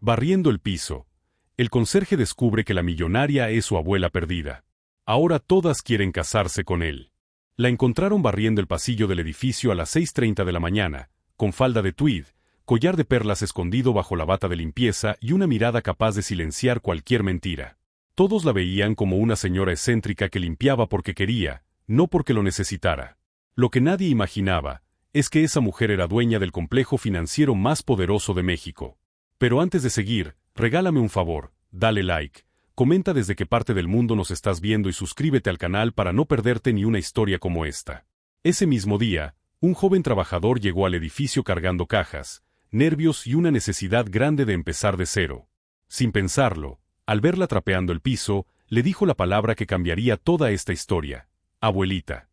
Barriendo el piso, el conserje descubre que la millonaria es su abuela perdida. Ahora todas quieren casarse con él. La encontraron barriendo el pasillo del edificio a las 6:30 de la mañana, con falda de tweed, collar de perlas escondido bajo la bata de limpieza y una mirada capaz de silenciar cualquier mentira. Todos la veían como una señora excéntrica que limpiaba porque quería, no porque lo necesitara. Lo que nadie imaginaba es que esa mujer era dueña del complejo financiero más poderoso de México. Pero antes de seguir, regálame un favor, dale like, comenta desde qué parte del mundo nos estás viendo y suscríbete al canal para no perderte ni una historia como esta. Ese mismo día, un joven trabajador llegó al edificio cargando cajas, nervios y una necesidad grande de empezar de cero. Sin pensarlo, al verla trapeando el piso, le dijo la palabra que cambiaría toda esta historia: abuelita.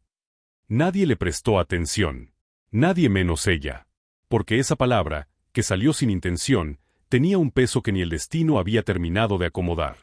Nadie le prestó atención. Nadie menos ella. Porque esa palabra, que salió sin intención, tenía un peso que ni el destino había terminado de acomodar.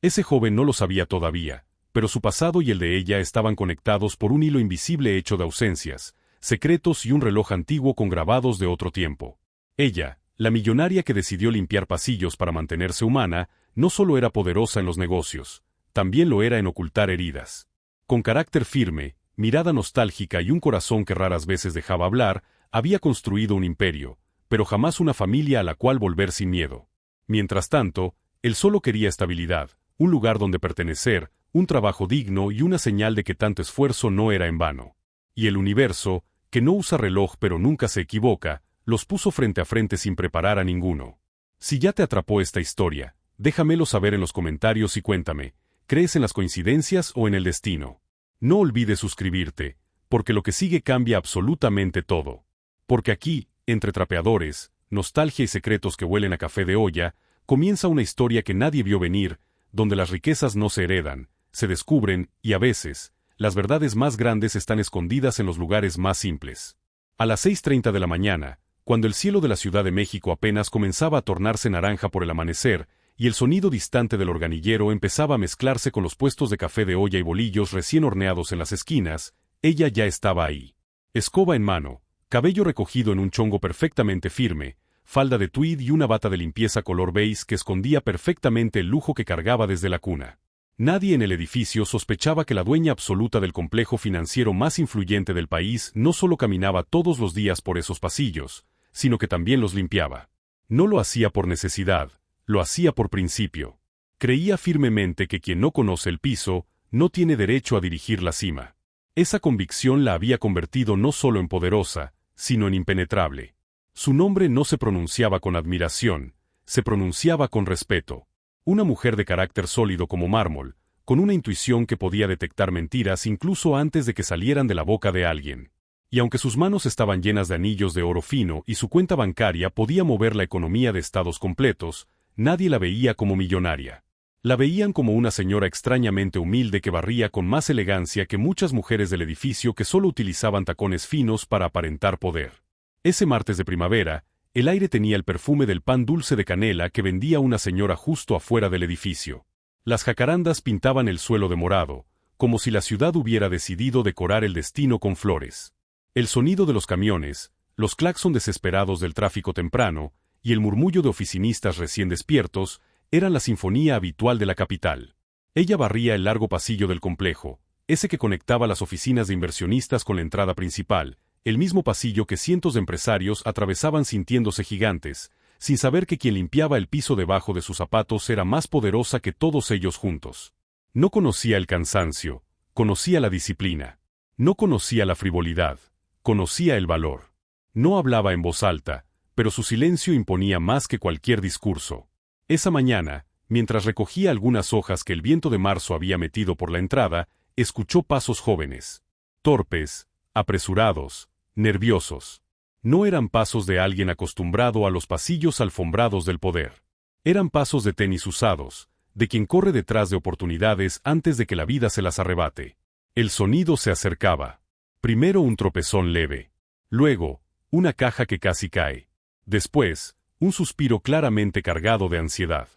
Ese joven no lo sabía todavía, pero su pasado y el de ella estaban conectados por un hilo invisible hecho de ausencias, secretos y un reloj antiguo con grabados de otro tiempo. Ella, la millonaria que decidió limpiar pasillos para mantenerse humana, no solo era poderosa en los negocios, también lo era en ocultar heridas. Con carácter firme, mirada nostálgica y un corazón que raras veces dejaba hablar, había construido un imperio, pero jamás una familia a la cual volver sin miedo. Mientras tanto, él solo quería estabilidad, un lugar donde pertenecer, un trabajo digno y una señal de que tanto esfuerzo no era en vano. Y el universo, que no usa reloj pero nunca se equivoca, los puso frente a frente sin preparar a ninguno. Si ya te atrapó esta historia, déjamelo saber en los comentarios y cuéntame, ¿crees en las coincidencias o en el destino? No olvides suscribirte, porque lo que sigue cambia absolutamente todo. Porque aquí, entre trapeadores, nostalgia y secretos que huelen a café de olla, comienza una historia que nadie vio venir, donde las riquezas no se heredan, se descubren, y a veces, las verdades más grandes están escondidas en los lugares más simples. A las 6:30 de la mañana, cuando el cielo de la Ciudad de México apenas comenzaba a tornarse naranja por el amanecer, y el sonido distante del organillero empezaba a mezclarse con los puestos de café de olla y bolillos recién horneados en las esquinas, ella ya estaba ahí. Escoba en mano, cabello recogido en un chongo perfectamente firme, falda de tweed y una bata de limpieza color beige que escondía perfectamente el lujo que cargaba desde la cuna. Nadie en el edificio sospechaba que la dueña absoluta del complejo financiero más influyente del país no solo caminaba todos los días por esos pasillos, sino que también los limpiaba. No lo hacía por necesidad, lo hacía por principio. Creía firmemente que quien no conoce el piso, no tiene derecho a dirigir la cima. Esa convicción la había convertido no solo en poderosa, sino en impenetrable. Su nombre no se pronunciaba con admiración, se pronunciaba con respeto. Una mujer de carácter sólido como mármol, con una intuición que podía detectar mentiras incluso antes de que salieran de la boca de alguien. Y aunque sus manos estaban llenas de anillos de oro fino y su cuenta bancaria podía mover la economía de estados completos, nadie la veía como millonaria. La veían como una señora extrañamente humilde que barría con más elegancia que muchas mujeres del edificio que solo utilizaban tacones finos para aparentar poder. Ese martes de primavera, el aire tenía el perfume del pan dulce de canela que vendía una señora justo afuera del edificio. Las jacarandas pintaban el suelo de morado, como si la ciudad hubiera decidido decorar el destino con flores. El sonido de los camiones, los claxon desesperados del tráfico temprano, y el murmullo de oficinistas recién despiertos, eran la sinfonía habitual de la capital. Ella barría el largo pasillo del complejo, ese que conectaba las oficinas de inversionistas con la entrada principal, el mismo pasillo que cientos de empresarios atravesaban sintiéndose gigantes, sin saber que quien limpiaba el piso debajo de sus zapatos era más poderosa que todos ellos juntos. No conocía el cansancio, conocía la disciplina. No conocía la frivolidad, conocía el valor. No hablaba en voz alta, pero su silencio imponía más que cualquier discurso. Esa mañana, mientras recogía algunas hojas que el viento de marzo había metido por la entrada, escuchó pasos jóvenes. Torpes, apresurados, nerviosos. No eran pasos de alguien acostumbrado a los pasillos alfombrados del poder. Eran pasos de tenis usados, de quien corre detrás de oportunidades antes de que la vida se las arrebate. El sonido se acercaba. Primero un tropezón leve. Luego, una caja que casi cae. Después, un suspiro claramente cargado de ansiedad.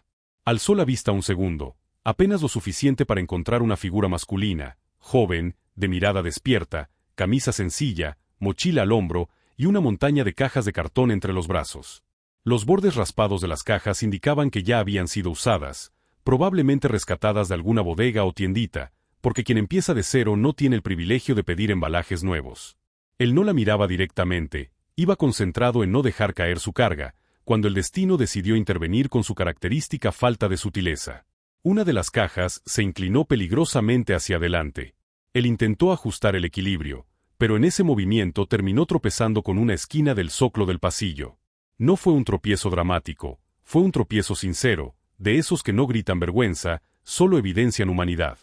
Alzó la vista un segundo, apenas lo suficiente para encontrar una figura masculina, joven, de mirada despierta, camisa sencilla, mochila al hombro y una montaña de cajas de cartón entre los brazos. Los bordes raspados de las cajas indicaban que ya habían sido usadas, probablemente rescatadas de alguna bodega o tiendita, porque quien empieza de cero no tiene el privilegio de pedir embalajes nuevos. Él no la miraba directamente, iba concentrado en no dejar caer su carga, cuando el destino decidió intervenir con su característica falta de sutileza. Una de las cajas se inclinó peligrosamente hacia adelante. Él intentó ajustar el equilibrio, pero en ese movimiento terminó tropezando con una esquina del zoclo del pasillo. No fue un tropiezo dramático, fue un tropiezo sincero, de esos que no gritan vergüenza, solo evidencian humanidad.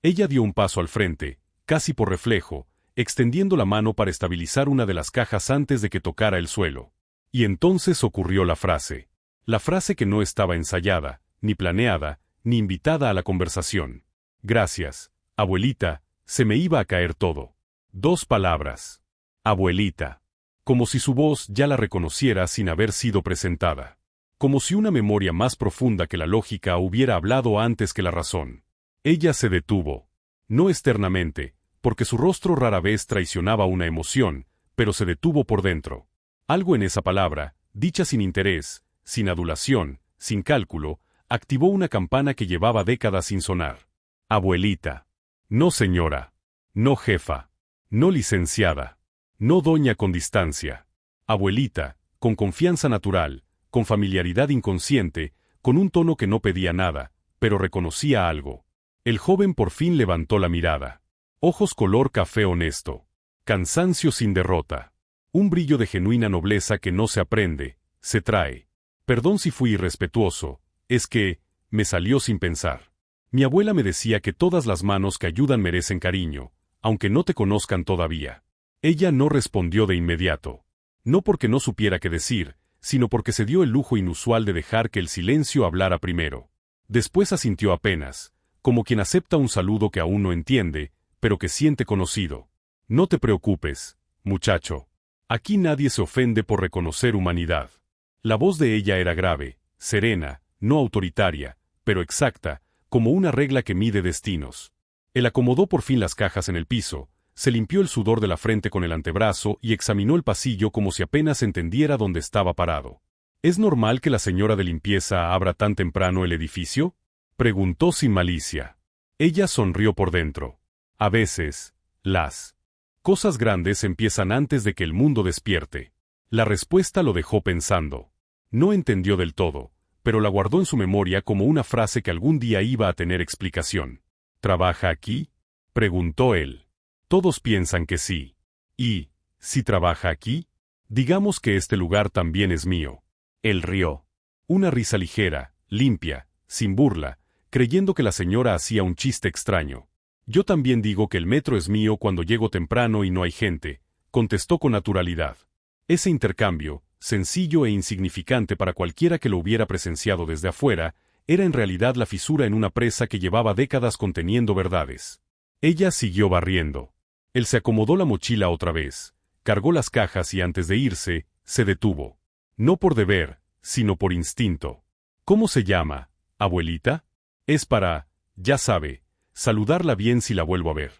Ella dio un paso al frente, casi por reflejo, extendiendo la mano para estabilizar una de las cajas antes de que tocara el suelo. Y entonces ocurrió la frase que no estaba ensayada, ni planeada, ni invitada a la conversación. Gracias, abuelita, se me iba a caer todo. 2 palabras. Abuelita. Como si su voz ya la reconociera sin haber sido presentada. Como si una memoria más profunda que la lógica hubiera hablado antes que la razón. Ella se detuvo. No externamente, porque su rostro rara vez traicionaba una emoción, pero se detuvo por dentro. Algo en esa palabra, dicha sin interés, sin adulación, sin cálculo, activó una campana que llevaba décadas sin sonar. Abuelita. No señora. No jefa. No licenciada. No doña con distancia. Abuelita, con confianza natural, con familiaridad inconsciente, con un tono que no pedía nada, pero reconocía algo. El joven por fin levantó la mirada. Ojos color café honesto. Cansancio sin derrota. Un brillo de genuina nobleza que no se aprende, se trae. Perdón si fui irrespetuoso, es que, me salió sin pensar. Mi abuela me decía que todas las manos que ayudan merecen cariño, aunque no te conozcan todavía. Ella no respondió de inmediato. No porque no supiera qué decir, sino porque se dio el lujo inusual de dejar que el silencio hablara primero. Después asintió apenas, como quien acepta un saludo que aún no entiende, pero que siente conocido. No te preocupes, muchacho. Aquí nadie se ofende por reconocer humanidad. La voz de ella era grave, serena, no autoritaria, pero exacta, como una regla que mide destinos. Él acomodó por fin las cajas en el piso, se limpió el sudor de la frente con el antebrazo y examinó el pasillo como si apenas entendiera dónde estaba parado. ¿Es normal que la señora de limpieza abra tan temprano el edificio?, preguntó sin malicia. Ella sonrió por dentro. A veces, las cosas grandes empiezan antes de que el mundo despierte. La respuesta lo dejó pensando. No entendió del todo, pero la guardó en su memoria como una frase que algún día iba a tener explicación. ¿Trabaja aquí?, preguntó él. Todos piensan que sí. ¿Y, si trabaja aquí? Digamos que este lugar también es mío. Él rió. Una risa ligera, limpia, sin burla, creyendo que la señora hacía un chiste extraño. Yo también digo que el metro es mío cuando llego temprano y no hay gente, contestó con naturalidad. Ese intercambio, sencillo e insignificante para cualquiera que lo hubiera presenciado desde afuera, era en realidad la fisura en una presa que llevaba décadas conteniendo verdades. Ella siguió barriendo. Él se acomodó la mochila otra vez, cargó las cajas y antes de irse, se detuvo. No por deber, sino por instinto. ¿Cómo se llama, abuelita? Es para, ya sabe, saludarla bien si la vuelvo a ver.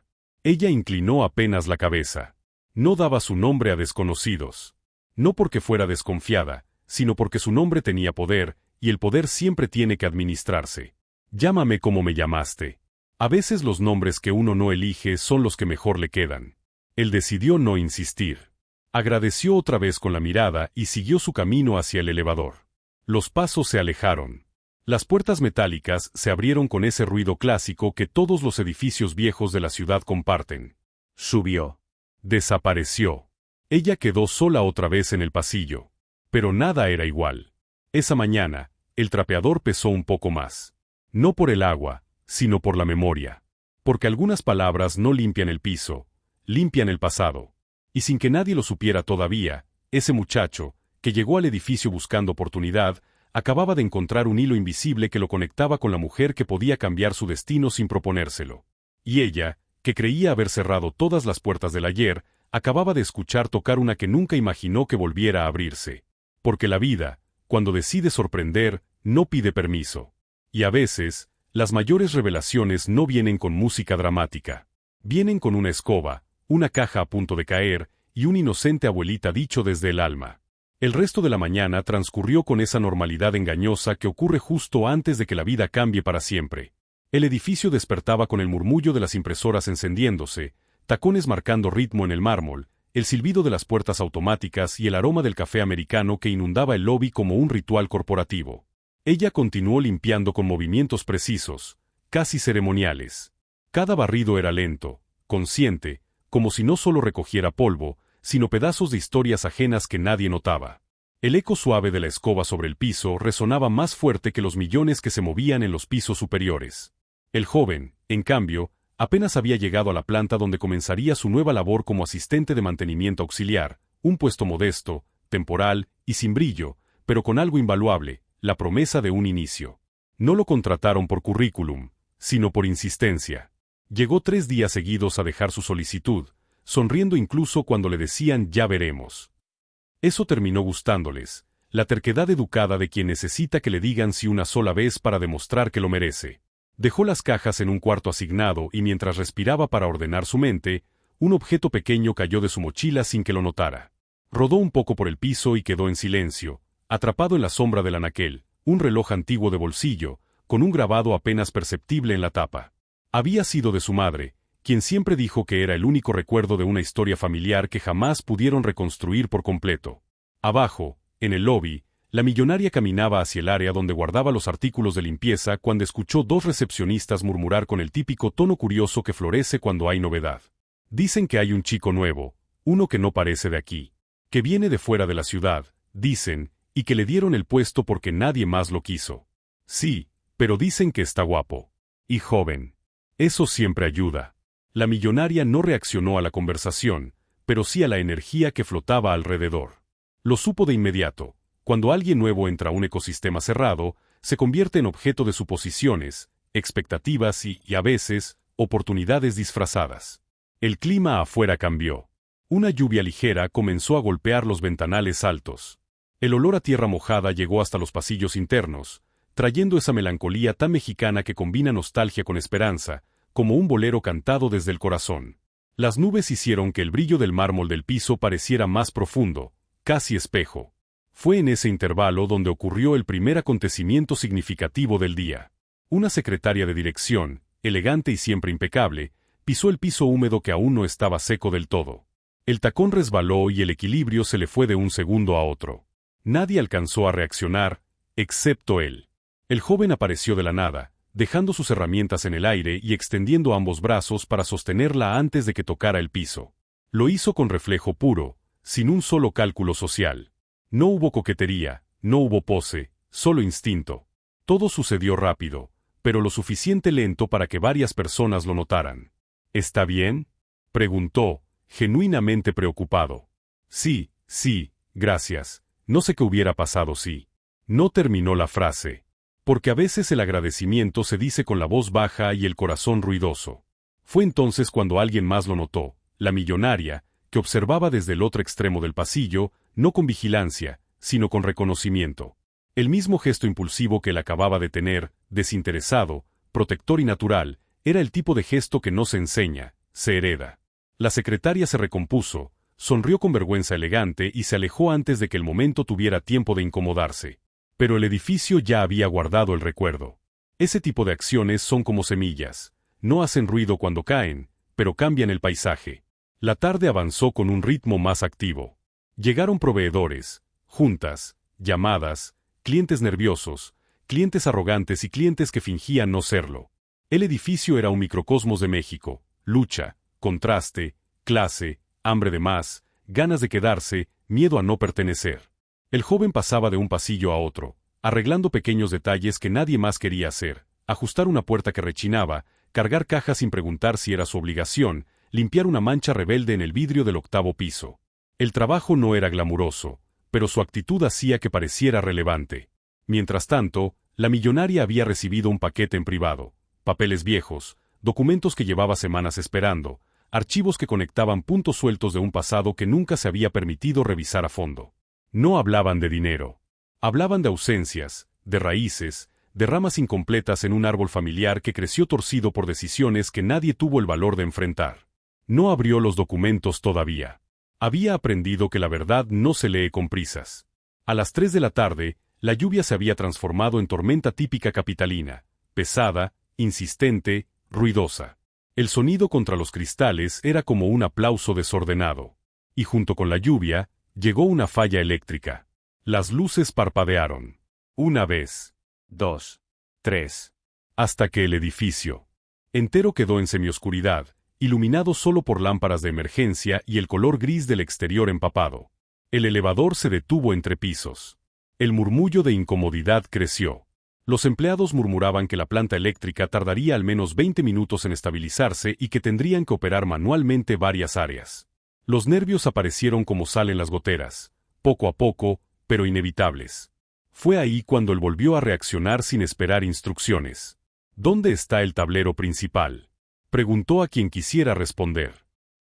Ella inclinó apenas la cabeza. No daba su nombre a desconocidos. No porque fuera desconfiada, sino porque su nombre tenía poder, y el poder siempre tiene que administrarse. Llámame como me llamaste. A veces los nombres que uno no elige son los que mejor le quedan. Él decidió no insistir. Agradeció otra vez con la mirada y siguió su camino hacia el elevador. Los pasos se alejaron. Las puertas metálicas se abrieron con ese ruido clásico que todos los edificios viejos de la ciudad comparten. Subió. Desapareció. Ella quedó sola otra vez en el pasillo. Pero nada era igual. Esa mañana, el trapeador pesó un poco más. No por el agua, sino por la memoria. Porque algunas palabras no limpian el piso, limpian el pasado. Y sin que nadie lo supiera todavía, ese muchacho, que llegó al edificio buscando oportunidad, acababa de encontrar un hilo invisible que lo conectaba con la mujer que podía cambiar su destino sin proponérselo. Y ella, que creía haber cerrado todas las puertas del ayer, acababa de escuchar tocar una que nunca imaginó que volviera a abrirse. Porque la vida, cuando decide sorprender, no pide permiso. Y a veces, las mayores revelaciones no vienen con música dramática. Vienen con una escoba, una caja a punto de caer, y una inocente abuelita dicho desde el alma. El resto de la mañana transcurrió con esa normalidad engañosa que ocurre justo antes de que la vida cambie para siempre. El edificio despertaba con el murmullo de las impresoras encendiéndose, tacones marcando ritmo en el mármol, el silbido de las puertas automáticas y el aroma del café americano que inundaba el lobby como un ritual corporativo. Ella continuó limpiando con movimientos precisos, casi ceremoniales. Cada barrido era lento, consciente, como si no solo recogiera polvo, sino pedazos de historias ajenas que nadie notaba. El eco suave de la escoba sobre el piso resonaba más fuerte que los millones que se movían en los pisos superiores. El joven, en cambio, apenas había llegado a la planta donde comenzaría su nueva labor como asistente de mantenimiento auxiliar, un puesto modesto, temporal y sin brillo, pero con algo invaluable, la promesa de un inicio. No lo contrataron por currículum, sino por insistencia. Llegó 3 días seguidos a dejar su solicitud, sonriendo incluso cuando le decían ya veremos. Eso terminó gustándoles, la terquedad educada de quien necesita que le digan sí una sola vez para demostrar que lo merece. Dejó las cajas en un cuarto asignado y mientras respiraba para ordenar su mente, un objeto pequeño cayó de su mochila sin que lo notara. Rodó un poco por el piso y quedó en silencio, atrapado en la sombra del anaquel, un reloj antiguo de bolsillo, con un grabado apenas perceptible en la tapa. Había sido de su madre, quien siempre dijo que era el único recuerdo de una historia familiar que jamás pudieron reconstruir por completo. Abajo, en el lobby, la millonaria caminaba hacia el área donde guardaba los artículos de limpieza cuando escuchó 2 recepcionistas murmurar con el típico tono curioso que florece cuando hay novedad. Dicen que hay un chico nuevo, uno que no parece de aquí, que viene de fuera de la ciudad, dicen, y que le dieron el puesto porque nadie más lo quiso. Sí, pero dicen que está guapo. Y joven. Eso siempre ayuda. La millonaria no reaccionó a la conversación, pero sí a la energía que flotaba alrededor. Lo supo de inmediato. Cuando alguien nuevo entra a un ecosistema cerrado, se convierte en objeto de suposiciones, expectativas y, a veces, oportunidades disfrazadas. El clima afuera cambió. Una lluvia ligera comenzó a golpear los ventanales altos. El olor a tierra mojada llegó hasta los pasillos internos, trayendo esa melancolía tan mexicana que combina nostalgia con esperanza, como un bolero cantado desde el corazón. Las nubes hicieron que el brillo del mármol del piso pareciera más profundo, casi espejo. Fue en ese intervalo donde ocurrió el primer acontecimiento significativo del día. Una secretaria de dirección, elegante y siempre impecable, pisó el piso húmedo que aún no estaba seco del todo. El tacón resbaló y el equilibrio se le fue de un segundo a otro. Nadie alcanzó a reaccionar, excepto él. El joven apareció de la nada, dejando sus herramientas en el aire y extendiendo ambos brazos para sostenerla antes de que tocara el piso. Lo hizo con reflejo puro, sin un solo cálculo social. No hubo coquetería, no hubo pose, solo instinto. Todo sucedió rápido, pero lo suficiente lento para que varias personas lo notaran. ¿Está bien?, preguntó, genuinamente preocupado. Sí, gracias. No sé qué hubiera pasado si. No terminó la frase. Porque a veces el agradecimiento se dice con la voz baja y el corazón ruidoso. Fue entonces cuando alguien más lo notó, la millonaria, que observaba desde el otro extremo del pasillo, no con vigilancia, sino con reconocimiento. El mismo gesto impulsivo que él acababa de tener, desinteresado, protector y natural, era el tipo de gesto que no se enseña, se hereda. La secretaria se recompuso, sonrió con vergüenza elegante y se alejó antes de que el momento tuviera tiempo de incomodarse. Pero el edificio ya había guardado el recuerdo. Ese tipo de acciones son como semillas. No hacen ruido cuando caen, pero cambian el paisaje. La tarde avanzó con un ritmo más activo. Llegaron proveedores, juntas, llamadas, clientes nerviosos, clientes arrogantes y clientes que fingían no serlo. El edificio era un microcosmos de México: lucha, contraste, clase, hambre de más, ganas de quedarse, miedo a no pertenecer. El joven pasaba de un pasillo a otro, arreglando pequeños detalles que nadie más quería hacer: ajustar una puerta que rechinaba, cargar cajas sin preguntar si era su obligación, limpiar una mancha rebelde en el vidrio del 8º piso. El trabajo no era glamuroso, pero su actitud hacía que pareciera relevante. Mientras tanto, la millonaria había recibido un paquete en privado: papeles viejos, documentos que llevaba semanas esperando, archivos que conectaban puntos sueltos de un pasado que nunca se había permitido revisar a fondo. No hablaban de dinero. Hablaban de ausencias, de raíces, de ramas incompletas en un árbol familiar que creció torcido por decisiones que nadie tuvo el valor de enfrentar. No abrió los documentos todavía. Había aprendido que la verdad no se lee con prisas. A las 3 de la tarde, la lluvia se había transformado en tormenta típica capitalina, pesada, insistente, ruidosa. El sonido contra los cristales era como un aplauso desordenado. Y junto con la lluvia, llegó una falla eléctrica. Las luces parpadearon. Una vez, 2, 3. Hasta que el edificio entero quedó en semioscuridad, iluminado solo por lámparas de emergencia y el color gris del exterior empapado. El elevador se detuvo entre pisos. El murmullo de incomodidad creció. Los empleados murmuraban que la planta eléctrica tardaría al menos 20 minutos en estabilizarse y que tendrían que operar manualmente varias áreas. Los nervios aparecieron como salen las goteras, poco a poco, pero inevitables. Fue ahí cuando él volvió a reaccionar sin esperar instrucciones. ¿Dónde está el tablero principal?, preguntó a quien quisiera responder.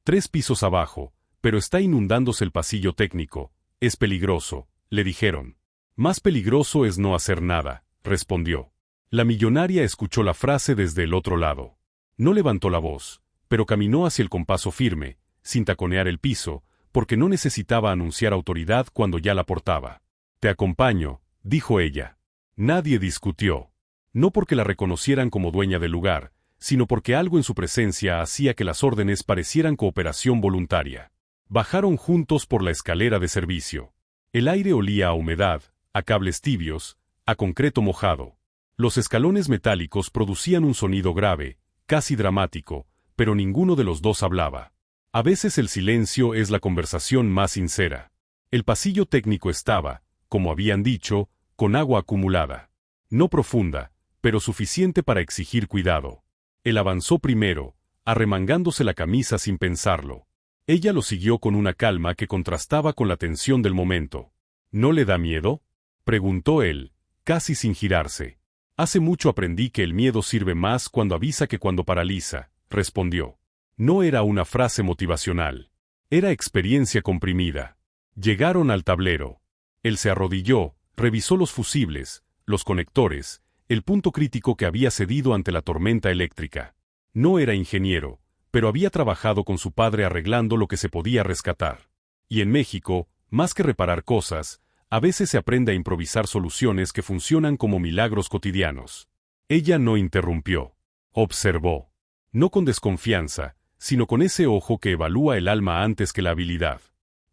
3 pisos abajo, pero está inundándose el pasillo técnico. Es peligroso, le dijeron. Más peligroso es no hacer nada, respondió. La millonaria escuchó la frase desde el otro lado. No levantó la voz, pero caminó hacia el compaso firme, sin taconear el piso, porque no necesitaba anunciar autoridad cuando ya la portaba. Te acompaño, dijo ella. Nadie discutió. No porque la reconocieran como dueña del lugar, sino porque algo en su presencia hacía que las órdenes parecieran cooperación voluntaria. Bajaron juntos por la escalera de servicio. El aire olía a humedad, a cables tibios, a concreto mojado. Los escalones metálicos producían un sonido grave, casi dramático, pero ninguno de los dos hablaba. A veces el silencio es la conversación más sincera. El pasillo técnico estaba, como habían dicho, con agua acumulada. No profunda, pero suficiente para exigir cuidado. Él avanzó primero, arremangándose la camisa sin pensarlo. Ella lo siguió con una calma que contrastaba con la tensión del momento. ¿No le da miedo?, preguntó él, casi sin girarse. Hace mucho aprendí que el miedo sirve más cuando avisa que cuando paraliza, respondió. No era una frase motivacional. Era experiencia comprimida. Llegaron al tablero. Él se arrodilló, revisó los fusibles, los conectores, el punto crítico que había cedido ante la tormenta eléctrica. No era ingeniero, pero había trabajado con su padre arreglando lo que se podía rescatar. Y en México, más que reparar cosas, a veces se aprende a improvisar soluciones que funcionan como milagros cotidianos. Ella no interrumpió. Observó. No con desconfianza, sino con ese ojo que evalúa el alma antes que la habilidad.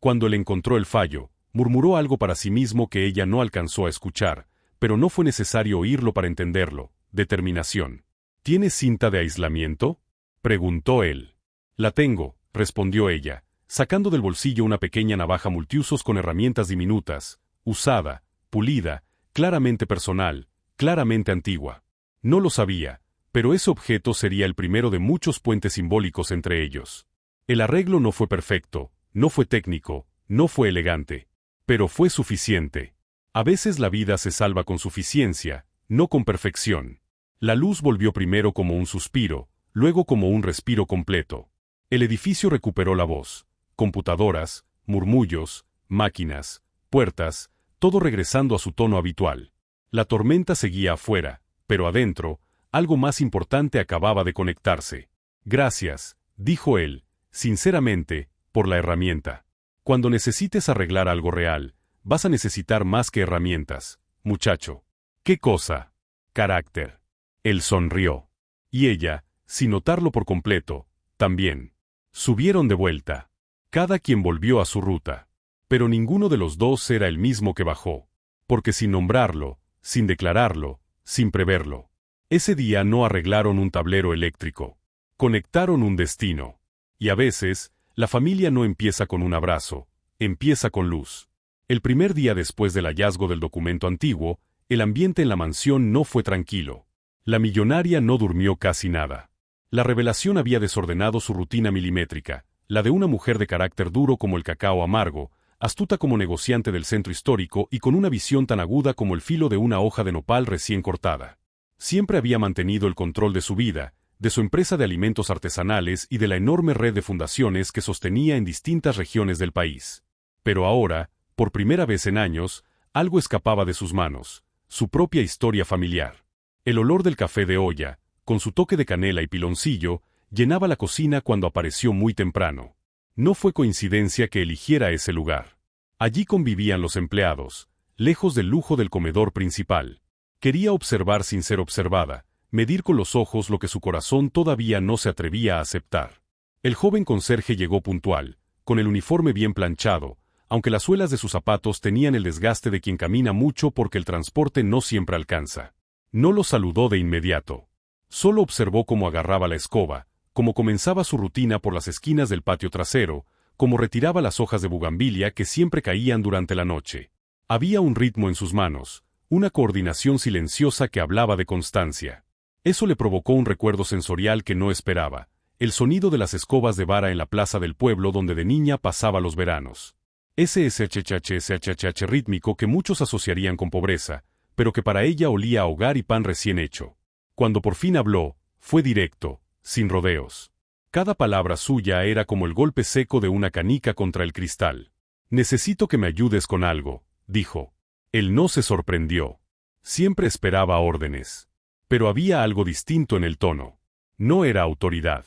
Cuando él encontró el fallo, murmuró algo para sí mismo que ella no alcanzó a escuchar, pero no fue necesario oírlo para entenderlo. Determinación. ¿Tienes cinta de aislamiento?, preguntó él. La tengo, respondió ella, sacando del bolsillo una pequeña navaja multiusos con herramientas diminutas, usada, pulida, claramente personal, claramente antigua. No lo sabía, pero ese objeto sería el primero de muchos puentes simbólicos entre ellos. El arreglo no fue perfecto, no fue técnico, no fue elegante, pero fue suficiente. A veces la vida se salva con suficiencia, no con perfección. La luz volvió primero como un suspiro, luego como un respiro completo. El edificio recuperó la voz. Computadoras, murmullos, máquinas, puertas, todo regresando a su tono habitual. La tormenta seguía afuera, pero adentro, algo más importante acababa de conectarse. Gracias, dijo él, sinceramente, por la herramienta. Cuando necesites arreglar algo real, vas a necesitar más que herramientas, muchacho. ¿Qué cosa? Carácter. Él sonrió. Y ella, sin notarlo por completo, también. Subieron de vuelta. Cada quien volvió a su ruta. Pero ninguno de los dos era el mismo que bajó. Porque sin nombrarlo, sin declararlo, sin preverlo, ese día no arreglaron un tablero eléctrico. Conectaron un destino. Y a veces, la familia no empieza con un abrazo, empieza con luz. El primer día después del hallazgo del documento antiguo, el ambiente en la mansión no fue tranquilo. La millonaria no durmió casi nada. La revelación había desordenado su rutina milimétrica, la de una mujer de carácter duro como el cacao amargo, astuta como negociante del centro histórico y con una visión tan aguda como el filo de una hoja de nopal recién cortada. Siempre había mantenido el control de su vida, de su empresa de alimentos artesanales y de la enorme red de fundaciones que sostenía en distintas regiones del país. Pero ahora, por primera vez en años, algo escapaba de sus manos, su propia historia familiar. El olor del café de olla, con su toque de canela y piloncillo, llenaba la cocina cuando apareció muy temprano. No fue coincidencia que eligiera ese lugar. Allí convivían los empleados, lejos del lujo del comedor principal. Quería observar sin ser observada, medir con los ojos lo que su corazón todavía no se atrevía a aceptar. El joven conserje llegó puntual, con el uniforme bien planchado, aunque las suelas de sus zapatos tenían el desgaste de quien camina mucho porque el transporte no siempre alcanza. No lo saludó de inmediato. Solo observó cómo agarraba la escoba, cómo comenzaba su rutina por las esquinas del patio trasero, cómo retiraba las hojas de bugambilia que siempre caían durante la noche. Había un ritmo en sus manos, una coordinación silenciosa que hablaba de constancia. Eso le provocó un recuerdo sensorial que no esperaba, el sonido de las escobas de vara en la plaza del pueblo donde de niña pasaba los veranos. Ese SHHH rítmico que muchos asociarían con pobreza, pero que para ella olía a hogar y pan recién hecho. Cuando por fin habló, fue directo, sin rodeos. Cada palabra suya era como el golpe seco de una canica contra el cristal. «Necesito que me ayudes con algo», dijo. Él no se sorprendió. Siempre esperaba órdenes. Pero había algo distinto en el tono. No era autoridad.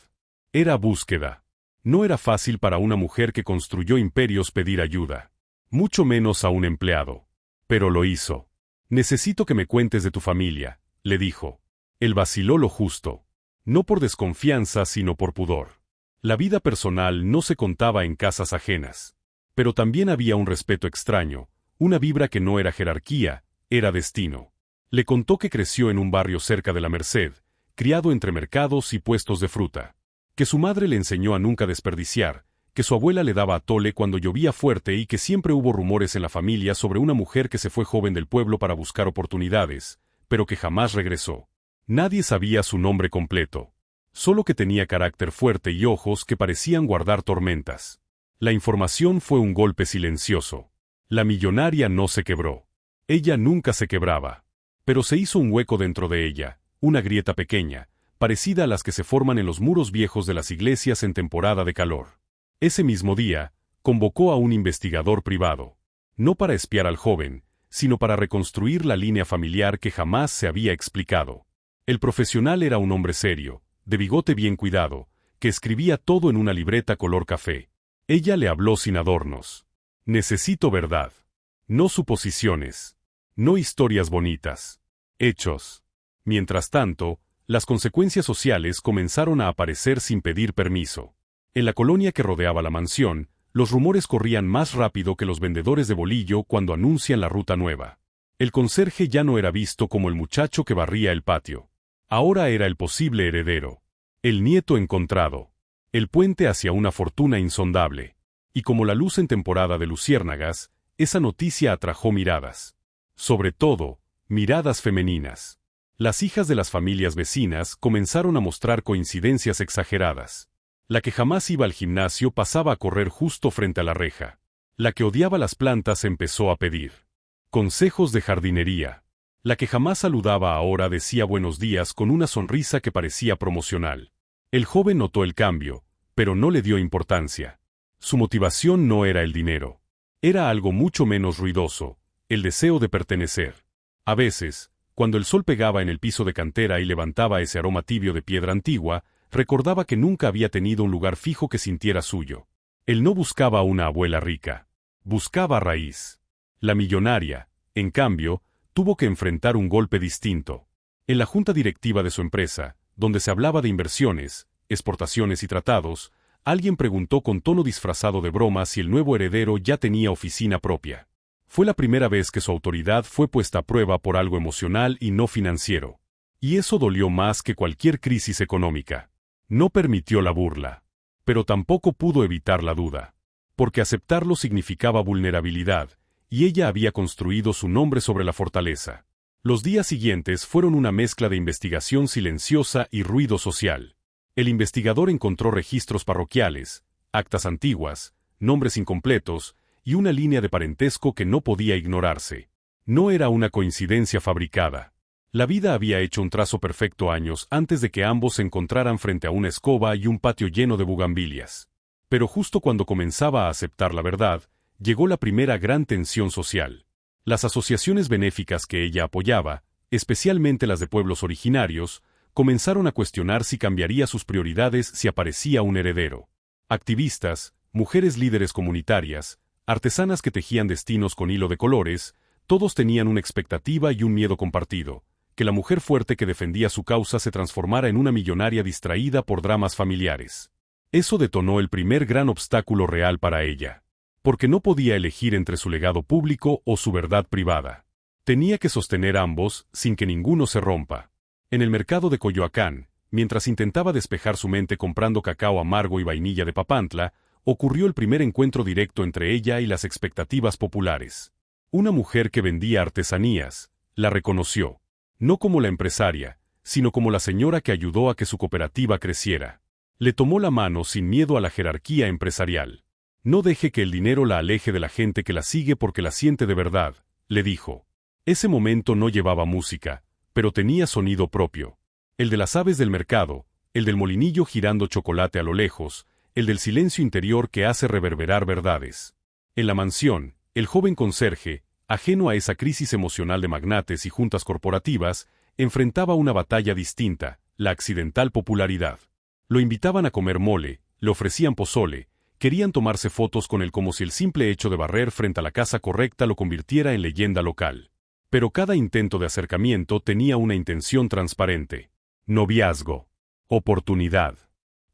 Era búsqueda. No era fácil para una mujer que construyó imperios pedir ayuda. Mucho menos a un empleado. Pero lo hizo. «Necesito que me cuentes de tu familia», le dijo. Él vaciló lo justo. No por desconfianza sino por pudor. La vida personal no se contaba en casas ajenas. Pero también había un respeto extraño, una vibra que no era jerarquía, era destino. Le contó que creció en un barrio cerca de la Merced, criado entre mercados y puestos de fruta. Que su madre le enseñó a nunca desperdiciar, que su abuela le daba atole cuando llovía fuerte y que siempre hubo rumores en la familia sobre una mujer que se fue joven del pueblo para buscar oportunidades, pero que jamás regresó. Nadie sabía su nombre completo. Solo que tenía carácter fuerte y ojos que parecían guardar tormentas. La información fue un golpe silencioso. La millonaria no se quebró. Ella nunca se quebraba. Pero se hizo un hueco dentro de ella, una grieta pequeña, parecida a las que se forman en los muros viejos de las iglesias en temporada de calor. Ese mismo día, convocó a un investigador privado. No para espiar al joven, sino para reconstruir la línea familiar que jamás se había explicado. El profesional era un hombre serio, de bigote bien cuidado, que escribía todo en una libreta color café. Ella le habló sin adornos. «Necesito verdad. No suposiciones. No historias bonitas. Hechos». Mientras tanto, las consecuencias sociales comenzaron a aparecer sin pedir permiso. En la colonia que rodeaba la mansión, los rumores corrían más rápido que los vendedores de bolillo cuando anuncian la ruta nueva. El conserje ya no era visto como el muchacho que barría el patio. Ahora era el posible heredero. El nieto encontrado. El puente hacia una fortuna insondable. Y como la luz en temporada de luciérnagas, esa noticia atrajo miradas. Sobre todo, miradas femeninas. Las hijas de las familias vecinas comenzaron a mostrar coincidencias exageradas. La que jamás iba al gimnasio pasaba a correr justo frente a la reja. La que odiaba las plantas empezó a pedir consejos de jardinería. La que jamás saludaba ahora decía buenos días con una sonrisa que parecía promocional. El joven notó el cambio, pero no le dio importancia. Su motivación no era el dinero. Era algo mucho menos ruidoso, el deseo de pertenecer. A veces, cuando el sol pegaba en el piso de cantera y levantaba ese aroma tibio de piedra antigua, recordaba que nunca había tenido un lugar fijo que sintiera suyo. Él no buscaba una abuela rica. Buscaba raíz. La millonaria, en cambio, tuvo que enfrentar un golpe distinto. En la junta directiva de su empresa, donde se hablaba de inversiones, exportaciones y tratados, alguien preguntó con tono disfrazado de broma si el nuevo heredero ya tenía oficina propia. Fue la primera vez que su autoridad fue puesta a prueba por algo emocional y no financiero. Y eso dolió más que cualquier crisis económica. No permitió la burla. Pero tampoco pudo evitar la duda. Porque aceptarlo significaba vulnerabilidad, y ella había construido su nombre sobre la fortaleza. Los días siguientes fueron una mezcla de investigación silenciosa y ruido social. El investigador encontró registros parroquiales, actas antiguas, nombres incompletos, y una línea de parentesco que no podía ignorarse. No era una coincidencia fabricada. La vida había hecho un trazo perfecto años antes de que ambos se encontraran frente a una escoba y un patio lleno de bugambilias. Pero justo cuando comenzaba a aceptar la verdad, llegó la primera gran tensión social. Las asociaciones benéficas que ella apoyaba, especialmente las de pueblos originarios, comenzaron a cuestionar si cambiaría sus prioridades si aparecía un heredero. Activistas, mujeres líderes comunitarias, artesanas que tejían destinos con hilo de colores, Todos tenían una expectativa y un miedo compartido, que la mujer fuerte que defendía su causa se transformara en una millonaria distraída por dramas familiares. Eso detonó el primer gran obstáculo real para ella, porque no podía elegir entre su legado público o su verdad privada. Tenía que sostener ambos sin que ninguno se rompa. En el mercado de Coyoacán, mientras intentaba despejar su mente comprando cacao amargo y vainilla de Papantla, ocurrió el primer encuentro directo entre ella y las expectativas populares. Una mujer que vendía artesanías, la reconoció, no como la empresaria, sino como la señora que ayudó a que su cooperativa creciera. Le tomó la mano sin miedo a la jerarquía empresarial. No deje que el dinero la aleje de la gente que la sigue porque la siente de verdad, le dijo. Ese momento no llevaba música, pero tenía sonido propio. El de las aves del mercado, el del molinillo girando chocolate a lo lejos, el del silencio interior que hace reverberar verdades. En la mansión, el joven conserje, ajeno a esa crisis emocional de magnates y juntas corporativas, enfrentaba una batalla distinta, la accidental popularidad. Lo invitaban a comer mole, le ofrecían pozole, querían tomarse fotos con él como si el simple hecho de barrer frente a la casa correcta lo convirtiera en leyenda local. Pero cada intento de acercamiento tenía una intención transparente. Noviazgo. Oportunidad.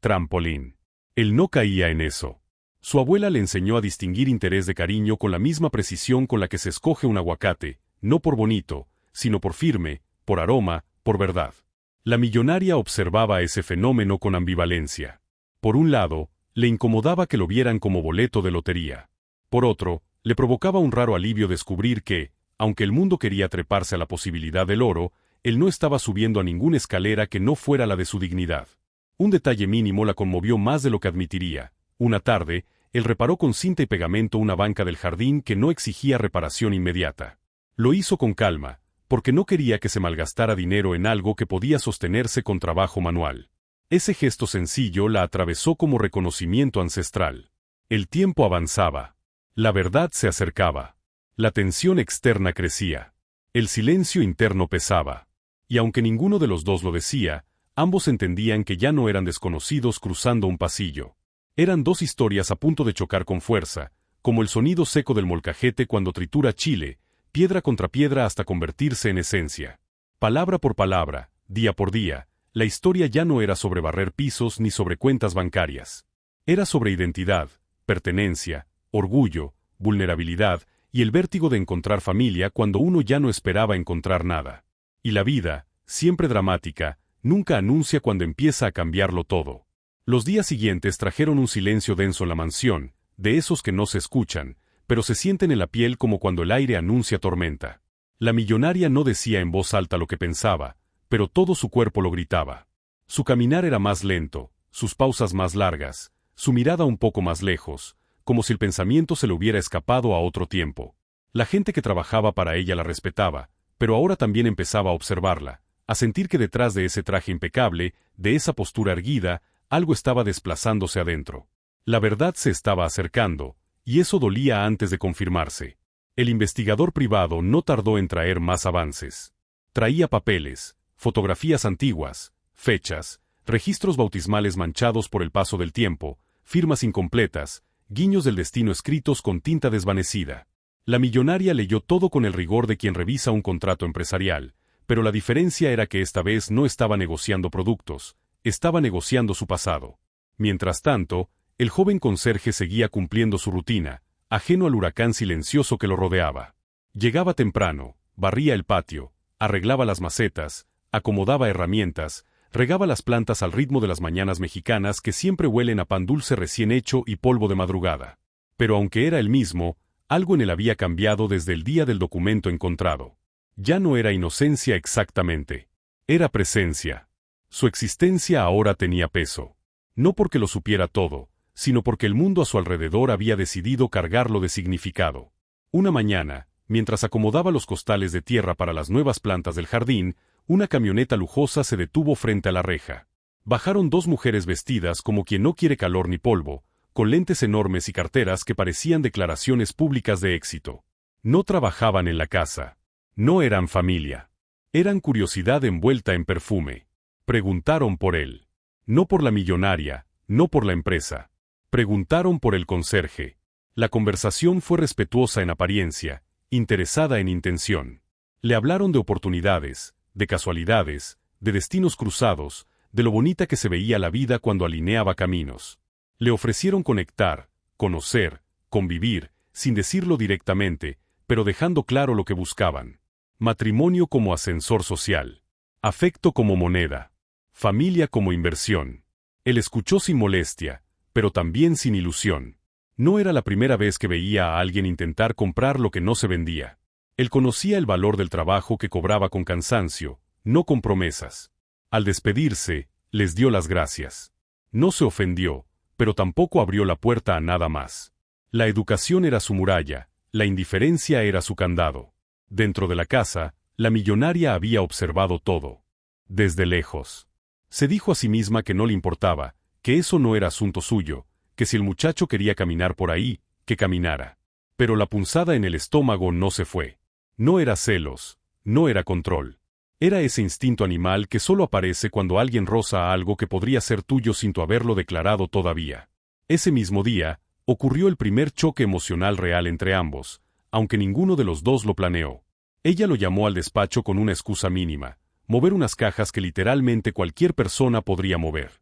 Trampolín. Él no caía en eso. Su abuela le enseñó a distinguir interés de cariño con la misma precisión con la que se escoge un aguacate, no por bonito, sino por firme, por aroma, por verdad. La millonaria observaba ese fenómeno con ambivalencia. Por un lado, le incomodaba que lo vieran como boleto de lotería. Por otro, le provocaba un raro alivio descubrir que, aunque el mundo quería treparse a la posibilidad del oro, él no estaba subiendo a ninguna escalera que no fuera la de su dignidad. Un detalle mínimo la conmovió más de lo que admitiría. Una tarde, él reparó con cinta y pegamento una banca del jardín que no exigía reparación inmediata. Lo hizo con calma, porque no quería que se malgastara dinero en algo que podía sostenerse con trabajo manual. Ese gesto sencillo la atravesó como reconocimiento ancestral. El tiempo avanzaba. La verdad se acercaba. La tensión externa crecía. El silencio interno pesaba. Y aunque ninguno de los dos lo decía, ambos entendían que ya no eran desconocidos cruzando un pasillo. Eran dos historias a punto de chocar con fuerza, como el sonido seco del molcajete cuando tritura chile, piedra contra piedra hasta convertirse en esencia. Palabra por palabra, día por día, la historia ya no era sobre barrer pisos ni sobre cuentas bancarias. Era sobre identidad, pertenencia, orgullo, vulnerabilidad y el vértigo de encontrar familia cuando uno ya no esperaba encontrar nada. Y la vida, siempre dramática, nunca anuncia cuando empieza a cambiarlo todo. Los días siguientes trajeron un silencio denso en la mansión, de esos que no se escuchan, pero se sienten en la piel como cuando el aire anuncia tormenta. La millonaria no decía en voz alta lo que pensaba, pero todo su cuerpo lo gritaba. Su caminar era más lento, sus pausas más largas, su mirada un poco más lejos, como si el pensamiento se le hubiera escapado a otro tiempo. La gente que trabajaba para ella la respetaba, pero ahora también empezaba a observarla, a sentir que detrás de ese traje impecable, de esa postura erguida, algo estaba desplazándose adentro. La verdad se estaba acercando, y eso dolía antes de confirmarse. El investigador privado no tardó en traer más avances. Traía papeles, fotografías antiguas, fechas, registros bautismales manchados por el paso del tiempo, firmas incompletas, guiños del destino escritos con tinta desvanecida. La millonaria leyó todo con el rigor de quien revisa un contrato empresarial, pero la diferencia era que esta vez no estaba negociando productos, estaba negociando su pasado. Mientras tanto, el joven conserje seguía cumpliendo su rutina, ajeno al huracán silencioso que lo rodeaba. Llegaba temprano, barría el patio, arreglaba las macetas, acomodaba herramientas, regaba las plantas al ritmo de las mañanas mexicanas que siempre huelen a pan dulce recién hecho y polvo de madrugada. Pero aunque era el mismo, algo en él había cambiado desde el día del documento encontrado. Ya no era inocencia exactamente. Era presencia. Su existencia ahora tenía peso. No porque lo supiera todo, sino porque el mundo a su alrededor había decidido cargarlo de significado. Una mañana, mientras acomodaba los costales de tierra para las nuevas plantas del jardín, una camioneta lujosa se detuvo frente a la reja. Bajaron dos mujeres vestidas como quien no quiere calor ni polvo, con lentes enormes y carteras que parecían declaraciones públicas de éxito. No trabajaban en la casa. No eran familia. Eran curiosidad envuelta en perfume. Preguntaron por él. No por la millonaria, no por la empresa. Preguntaron por el conserje. La conversación fue respetuosa en apariencia, interesada en intención. Le hablaron de oportunidades, de casualidades, de destinos cruzados, de lo bonita que se veía la vida cuando alineaba caminos. Le ofrecieron conectar, conocer, convivir, sin decirlo directamente, pero dejando claro lo que buscaban. Matrimonio como ascensor social. Afecto como moneda. Familia como inversión. Él escuchó sin molestia, pero también sin ilusión. No era la primera vez que veía a alguien intentar comprar lo que no se vendía. Él conocía el valor del trabajo que cobraba con cansancio, no con promesas. Al despedirse, les dio las gracias. No se ofendió, pero tampoco abrió la puerta a nada más. La educación era su muralla, la indiferencia era su candado. Dentro de la casa, la millonaria había observado todo. Desde lejos. Se dijo a sí misma que no le importaba, que eso no era asunto suyo, que si el muchacho quería caminar por ahí, que caminara. Pero la punzada en el estómago no se fue. No era celos, no era control. Era ese instinto animal que solo aparece cuando alguien roza a algo que podría ser tuyo sin tu haberlo declarado todavía. Ese mismo día, ocurrió el primer choque emocional real entre ambos, aunque ninguno de los dos lo planeó. Ella lo llamó al despacho con una excusa mínima, mover unas cajas que literalmente cualquier persona podría mover.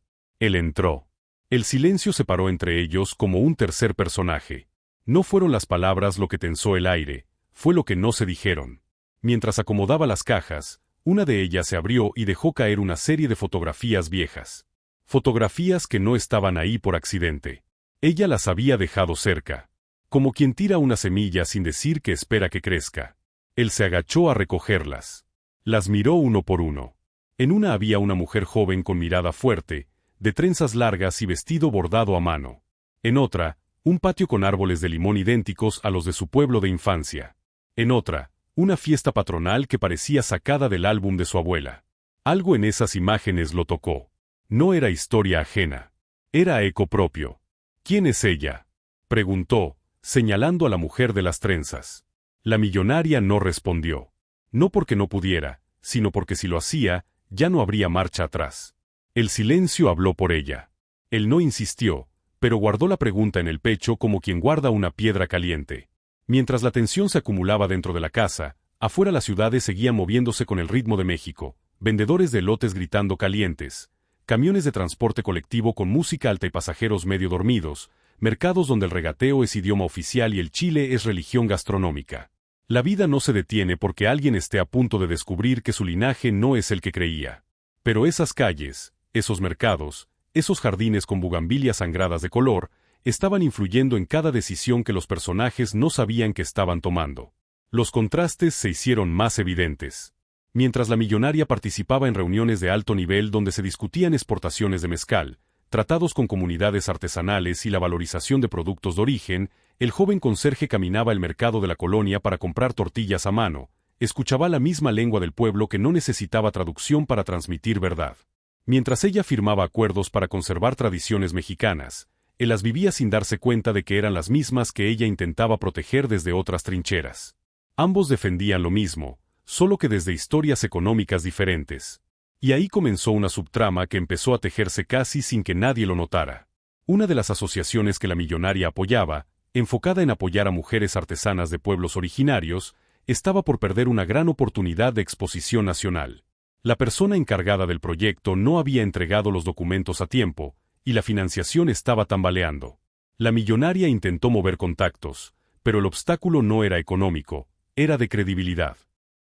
Él entró. El silencio se paró entre ellos como un tercer personaje. No fueron las palabras lo que tensó el aire, fue lo que no se dijeron. Mientras acomodaba las cajas, una de ellas se abrió y dejó caer una serie de fotografías viejas. Fotografías que no estaban ahí por accidente. Ella las había dejado cerca. Como quien tira una semilla sin decir que espera que crezca. Él se agachó a recogerlas. Las miró uno por uno. En una había una mujer joven con mirada fuerte, de trenzas largas y vestido bordado a mano. En otra, un patio con árboles de limón idénticos a los de su pueblo de infancia. En otra, una fiesta patronal que parecía sacada del álbum de su abuela. Algo en esas imágenes lo tocó. No era historia ajena. Era eco propio. ¿Quién es ella?, preguntó, señalando a la mujer de las trenzas. La millonaria no respondió. No porque no pudiera, sino porque si lo hacía, ya no habría marcha atrás. El silencio habló por ella. Él no insistió, pero guardó la pregunta en el pecho como quien guarda una piedra caliente. Mientras la tensión se acumulaba dentro de la casa, afuera las ciudades seguían moviéndose con el ritmo de México, vendedores de elotes gritando calientes, camiones de transporte colectivo con música alta y pasajeros medio dormidos, mercados donde el regateo es idioma oficial y el chile es religión gastronómica. La vida no se detiene porque alguien esté a punto de descubrir que su linaje no es el que creía. Pero esas calles, esos mercados, esos jardines con bugambilias sangradas de color, estaban influyendo en cada decisión que los personajes no sabían que estaban tomando. Los contrastes se hicieron más evidentes. Mientras la millonaria participaba en reuniones de alto nivel donde se discutían exportaciones de mezcal, tratados con comunidades artesanales y la valorización de productos de origen, el joven conserje caminaba el mercado de la colonia para comprar tortillas a mano, escuchaba la misma lengua del pueblo que no necesitaba traducción para transmitir verdad. Mientras ella firmaba acuerdos para conservar tradiciones mexicanas, él las vivía sin darse cuenta de que eran las mismas que ella intentaba proteger desde otras trincheras. Ambos defendían lo mismo, solo que desde historias económicas diferentes. Y ahí comenzó una subtrama que empezó a tejerse casi sin que nadie lo notara. Una de las asociaciones que la millonaria apoyaba, enfocada en apoyar a mujeres artesanas de pueblos originarios, estaba por perder una gran oportunidad de exposición nacional. La persona encargada del proyecto no había entregado los documentos a tiempo, y la financiación estaba tambaleando. La millonaria intentó mover contactos, pero el obstáculo no era económico, era de credibilidad.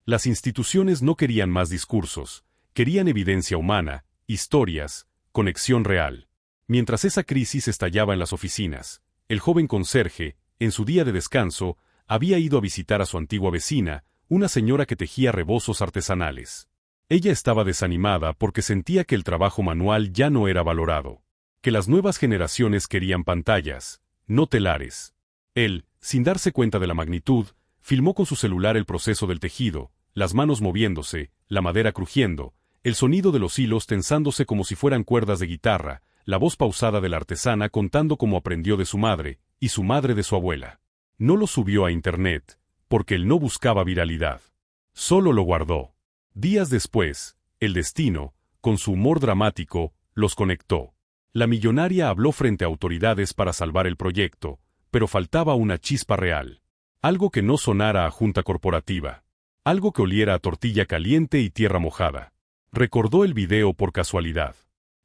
Las instituciones no querían más discursos, querían evidencia humana, historias, conexión real. Mientras esa crisis estallaba en las oficinas, el joven conserje, en su día de descanso, había ido a visitar a su antigua vecina, una señora que tejía rebozos artesanales. Ella estaba desanimada porque sentía que el trabajo manual ya no era valorado, que las nuevas generaciones querían pantallas, no telares. Él, sin darse cuenta de la magnitud, filmó con su celular el proceso del tejido, las manos moviéndose, la madera crujiendo, el sonido de los hilos tensándose como si fueran cuerdas de guitarra, la voz pausada de la artesana contando cómo aprendió de su madre, y su madre de su abuela. No lo subió a internet, porque él no buscaba viralidad. Solo lo guardó. Días después, el destino, con su humor dramático, los conectó. La millonaria habló frente a autoridades para salvar el proyecto, pero faltaba una chispa real. Algo que no sonara a junta corporativa. Algo que oliera a tortilla caliente y tierra mojada. Recordó el video por casualidad.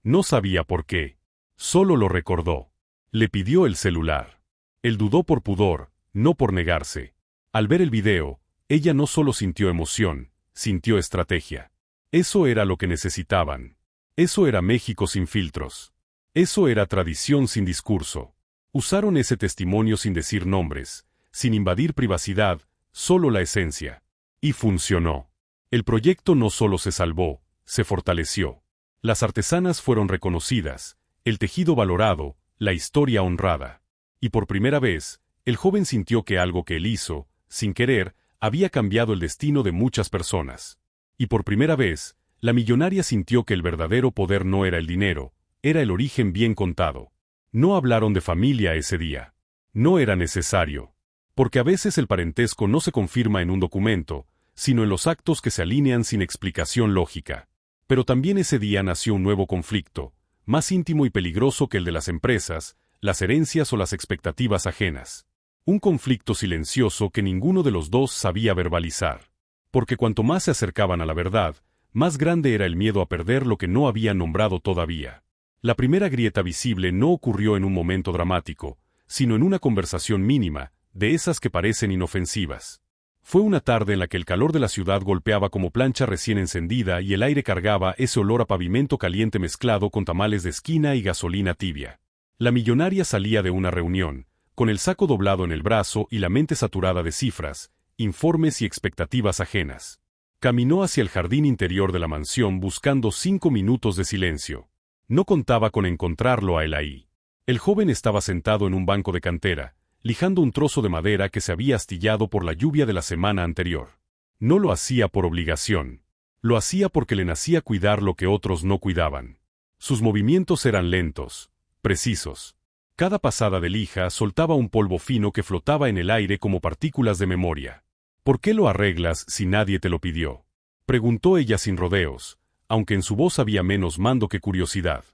No sabía por qué. Solo lo recordó. Le pidió el celular. Él dudó por pudor, no por negarse. Al ver el video, ella no solo sintió emoción, sintió estrategia. Eso era lo que necesitaban. Eso era México sin filtros. Eso era tradición sin discurso. Usaron ese testimonio sin decir nombres, sin invadir privacidad, solo la esencia. Y funcionó. El proyecto no solo se salvó, se fortaleció. Las artesanas fueron reconocidas, el tejido valorado, la historia honrada. Y por primera vez, el joven sintió que algo que él hizo, sin querer, había cambiado el destino de muchas personas. Y por primera vez, la millonaria sintió que el verdadero poder no era el dinero, era el origen bien contado. No hablaron de familia ese día. No era necesario. Porque a veces el parentesco no se confirma en un documento, sino en los actos que se alinean sin explicación lógica. Pero también ese día nació un nuevo conflicto, más íntimo y peligroso que el de las empresas, las herencias o las expectativas ajenas. Un conflicto silencioso que ninguno de los dos sabía verbalizar. Porque cuanto más se acercaban a la verdad, más grande era el miedo a perder lo que no habían nombrado todavía. La primera grieta visible no ocurrió en un momento dramático, sino en una conversación mínima, de esas que parecen inofensivas. Fue una tarde en la que el calor de la ciudad golpeaba como plancha recién encendida y el aire cargaba ese olor a pavimento caliente mezclado con tamales de esquina y gasolina tibia. La millonaria salía de una reunión, con el saco doblado en el brazo y la mente saturada de cifras, informes y expectativas ajenas. Caminó hacia el jardín interior de la mansión buscando 5 minutos de silencio. No contaba con encontrarlo a él ahí. El joven estaba sentado en un banco de cantera, lijando un trozo de madera que se había astillado por la lluvia de la semana anterior. No lo hacía por obligación. Lo hacía porque le nacía cuidar lo que otros no cuidaban. Sus movimientos eran lentos, precisos. Cada pasada de lija soltaba un polvo fino que flotaba en el aire como partículas de memoria. ¿Por qué lo arreglas si nadie te lo pidió?, preguntó ella sin rodeos, aunque en su voz había menos mando que curiosidad.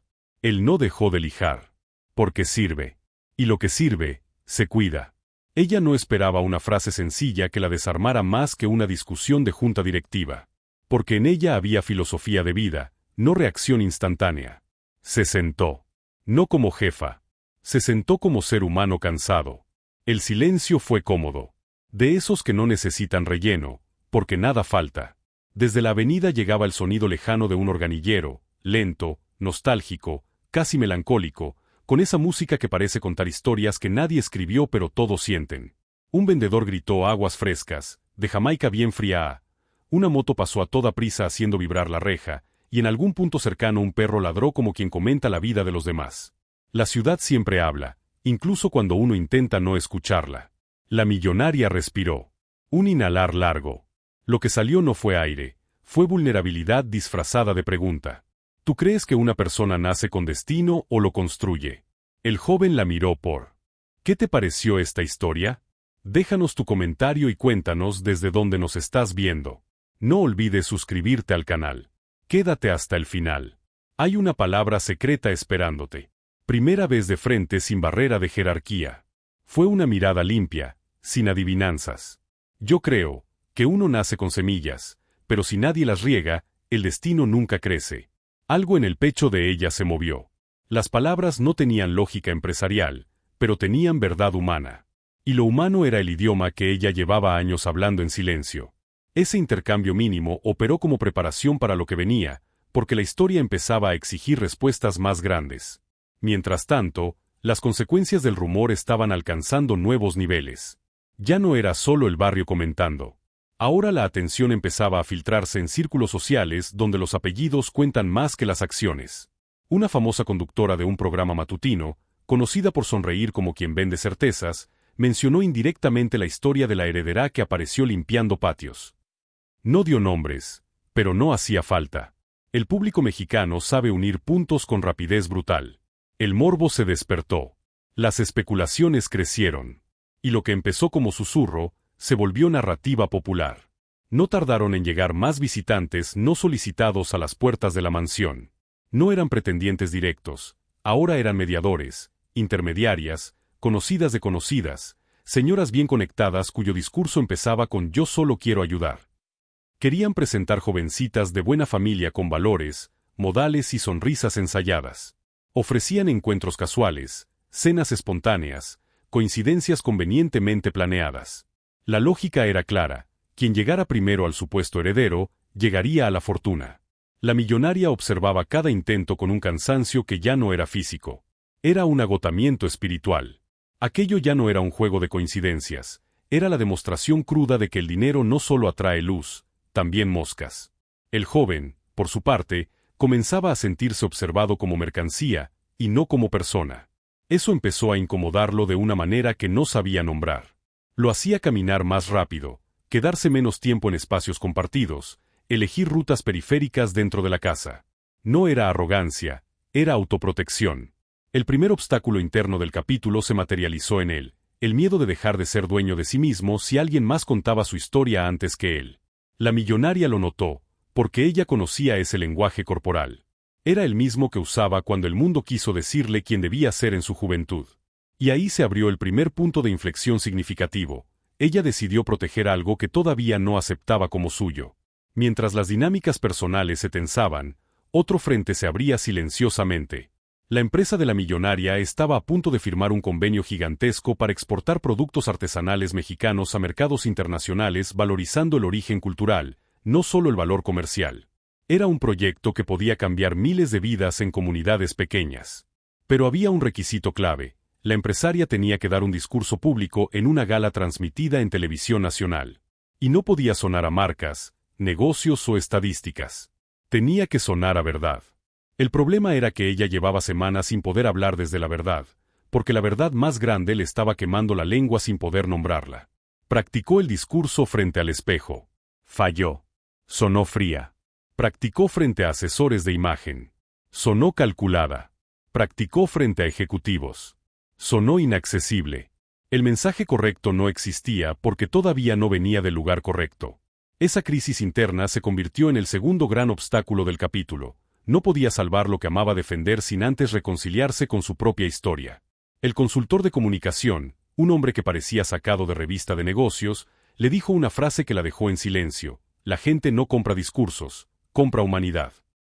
Él no dejó de lijar. Porque sirve. Y lo que sirve, se cuida. Ella no esperaba una frase sencilla que la desarmara más que una discusión de junta directiva. Porque en ella había filosofía de vida, no reacción instantánea. Se sentó. No como jefa. Se sentó como ser humano cansado. El silencio fue cómodo. De esos que no necesitan relleno, porque nada falta. Desde la avenida llegaba el sonido lejano de un organillero, lento, nostálgico, casi melancólico, con esa música que parece contar historias que nadie escribió pero todos sienten. Un vendedor gritó aguas frescas, de Jamaica bien fría. Una moto pasó a toda prisa haciendo vibrar la reja, y en algún punto cercano un perro ladró como quien comenta la vida de los demás. La ciudad siempre habla, incluso cuando uno intenta no escucharla. La millonaria respiró. Un inhalar largo. Lo que salió no fue aire, fue vulnerabilidad disfrazada de pregunta. ¿Tú crees que una persona nace con destino o lo construye? El joven la miró por. ¿Qué te pareció esta historia? Déjanos tu comentario y cuéntanos desde dónde nos estás viendo. No olvides suscribirte al canal. Quédate hasta el final. Hay una palabra secreta esperándote. Primera vez de frente sin barrera de jerarquía. Fue una mirada limpia, sin adivinanzas. Yo creo que uno nace con semillas, pero si nadie las riega, el destino nunca crece. Algo en el pecho de ella se movió. Las palabras no tenían lógica empresarial, pero tenían verdad humana. Y lo humano era el idioma que ella llevaba años hablando en silencio. Ese intercambio mínimo operó como preparación para lo que venía, porque la historia empezaba a exigir respuestas más grandes. Mientras tanto, las consecuencias del rumor estaban alcanzando nuevos niveles. Ya no era solo el barrio comentando. Ahora la atención empezaba a filtrarse en círculos sociales donde los apellidos cuentan más que las acciones. Una famosa conductora de un programa matutino, conocida por sonreír como quien vende certezas, mencionó indirectamente la historia de la heredera que apareció limpiando patios. No dio nombres, pero no hacía falta. El público mexicano sabe unir puntos con rapidez brutal. El morbo se despertó. Las especulaciones crecieron. Y lo que empezó como susurro, se volvió narrativa popular. No tardaron en llegar más visitantes no solicitados a las puertas de la mansión. No eran pretendientes directos, ahora eran mediadores, intermediarias, conocidas de conocidas, señoras bien conectadas cuyo discurso empezaba con «yo solo quiero ayudar». Querían presentar jovencitas de buena familia con valores, modales y sonrisas ensayadas. Ofrecían encuentros casuales, cenas espontáneas, coincidencias convenientemente planeadas. La lógica era clara: quien llegara primero al supuesto heredero, llegaría a la fortuna. La millonaria observaba cada intento con un cansancio que ya no era físico. Era un agotamiento espiritual. Aquello ya no era un juego de coincidencias, era la demostración cruda de que el dinero no solo atrae luz, también moscas. El joven, por su parte, comenzaba a sentirse observado como mercancía, y no como persona. Eso empezó a incomodarlo de una manera que no sabía nombrar. Lo hacía caminar más rápido, quedarse menos tiempo en espacios compartidos, elegir rutas periféricas dentro de la casa. No era arrogancia, era autoprotección. El primer obstáculo interno del capítulo se materializó en él, el miedo de dejar de ser dueño de sí mismo si alguien más contaba su historia antes que él. La millonaria lo notó, porque ella conocía ese lenguaje corporal. Era el mismo que usaba cuando el mundo quiso decirle quién debía ser en su juventud. Y ahí se abrió el primer punto de inflexión significativo. Ella decidió proteger algo que todavía no aceptaba como suyo. Mientras las dinámicas personales se tensaban, otro frente se abría silenciosamente. La empresa de la millonaria estaba a punto de firmar un convenio gigantesco para exportar productos artesanales mexicanos a mercados internacionales, valorizando el origen cultural, no solo el valor comercial. Era un proyecto que podía cambiar miles de vidas en comunidades pequeñas. Pero había un requisito clave: la empresaria tenía que dar un discurso público en una gala transmitida en televisión nacional. Y no podía sonar a marcas, negocios o estadísticas. Tenía que sonar a verdad. El problema era que ella llevaba semanas sin poder hablar desde la verdad, porque la verdad más grande le estaba quemando la lengua sin poder nombrarla. Practicó el discurso frente al espejo. Falló. Sonó fría. Practicó frente a asesores de imagen. Sonó calculada. Practicó frente a ejecutivos. Sonó inaccesible. El mensaje correcto no existía porque todavía no venía del lugar correcto. Esa crisis interna se convirtió en el segundo gran obstáculo del capítulo. No podía salvar lo que amaba defender sin antes reconciliarse con su propia historia. El consultor de comunicación, un hombre que parecía sacado de revista de negocios, le dijo una frase que la dejó en silencio: la gente no compra discursos, compra humanidad.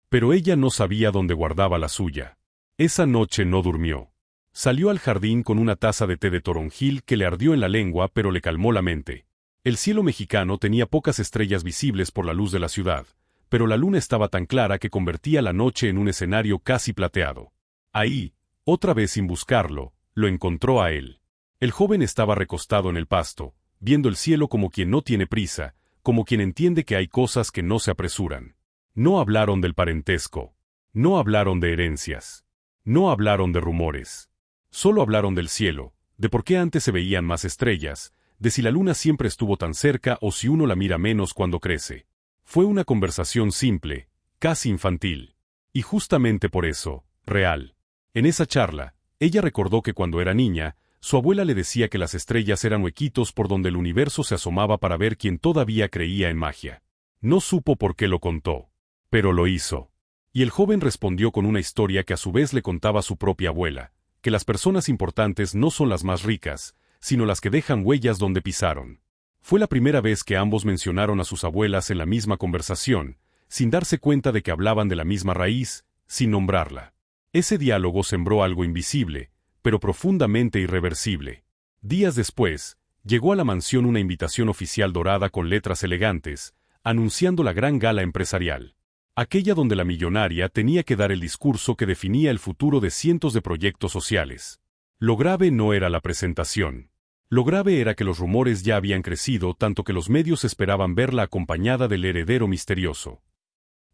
Pero ella no sabía dónde guardaba la suya. Esa noche no durmió. Salió al jardín con una taza de té de toronjil que le ardió en la lengua pero le calmó la mente. El cielo mexicano tenía pocas estrellas visibles por la luz de la ciudad, pero la luna estaba tan clara que convertía la noche en un escenario casi plateado. Ahí, otra vez sin buscarlo, lo encontró a él. El joven estaba recostado en el pasto, viendo el cielo como quien no tiene prisa, como quien entiende que hay cosas que no se apresuran. No hablaron del parentesco. No hablaron de herencias. No hablaron de rumores. Solo hablaron del cielo, de por qué antes se veían más estrellas, de si la luna siempre estuvo tan cerca o si uno la mira menos cuando crece. Fue una conversación simple, casi infantil. Y justamente por eso, real. En esa charla, ella recordó que cuando era niña, su abuela le decía que las estrellas eran huequitos por donde el universo se asomaba para ver quién todavía creía en magia. No supo por qué lo contó, pero lo hizo. Y el joven respondió con una historia que a su vez le contaba su propia abuela, que las personas importantes no son las más ricas, sino las que dejan huellas donde pisaron. Fue la primera vez que ambos mencionaron a sus abuelas en la misma conversación, sin darse cuenta de que hablaban de la misma raíz, sin nombrarla. Ese diálogo sembró algo invisible, pero profundamente irreversible. Días después, llegó a la mansión una invitación oficial dorada con letras elegantes, anunciando la gran gala empresarial. Aquella donde la millonaria tenía que dar el discurso que definía el futuro de cientos de proyectos sociales. Lo grave no era la presentación. Lo grave era que los rumores ya habían crecido tanto que los medios esperaban verla acompañada del heredero misterioso.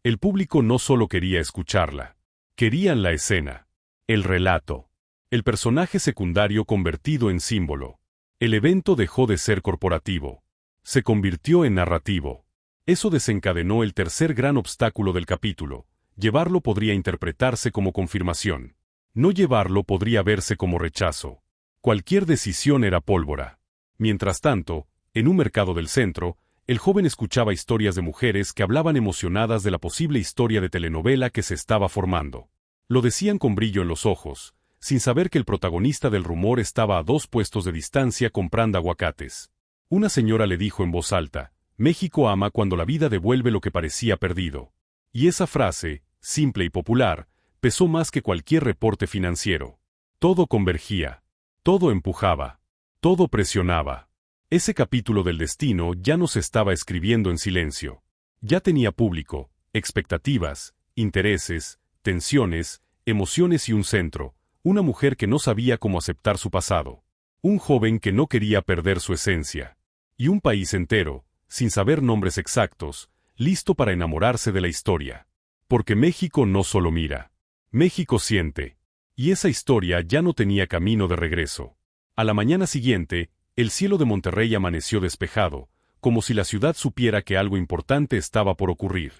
El público no solo quería escucharla. Querían la escena. El relato. El personaje secundario convertido en símbolo. El evento dejó de ser corporativo. Se convirtió en narrativo. Eso desencadenó el tercer gran obstáculo del capítulo. Llevarlo podría interpretarse como confirmación. No llevarlo podría verse como rechazo. Cualquier decisión era pólvora. Mientras tanto, en un mercado del centro, el joven escuchaba historias de mujeres que hablaban emocionadas de la posible historia de telenovela que se estaba formando. Lo decían con brillo en los ojos, sin saber que el protagonista del rumor estaba a 2 puestos de distancia comprando aguacates. Una señora le dijo en voz alta: «México ama cuando la vida devuelve lo que parecía perdido». Y esa frase, simple y popular, pesó más que cualquier reporte financiero. Todo convergía. Todo empujaba. Todo presionaba. Ese capítulo del destino ya no se estaba escribiendo en silencio. Ya tenía público, expectativas, intereses, tensiones, emociones y un centro, una mujer que no sabía cómo aceptar su pasado, un joven que no quería perder su esencia, y un país entero, sin saber nombres exactos, listo para enamorarse de la historia. Porque México no solo mira, México siente. Y esa historia ya no tenía camino de regreso. A la mañana siguiente, el cielo de Monterrey amaneció despejado, como si la ciudad supiera que algo importante estaba por ocurrir.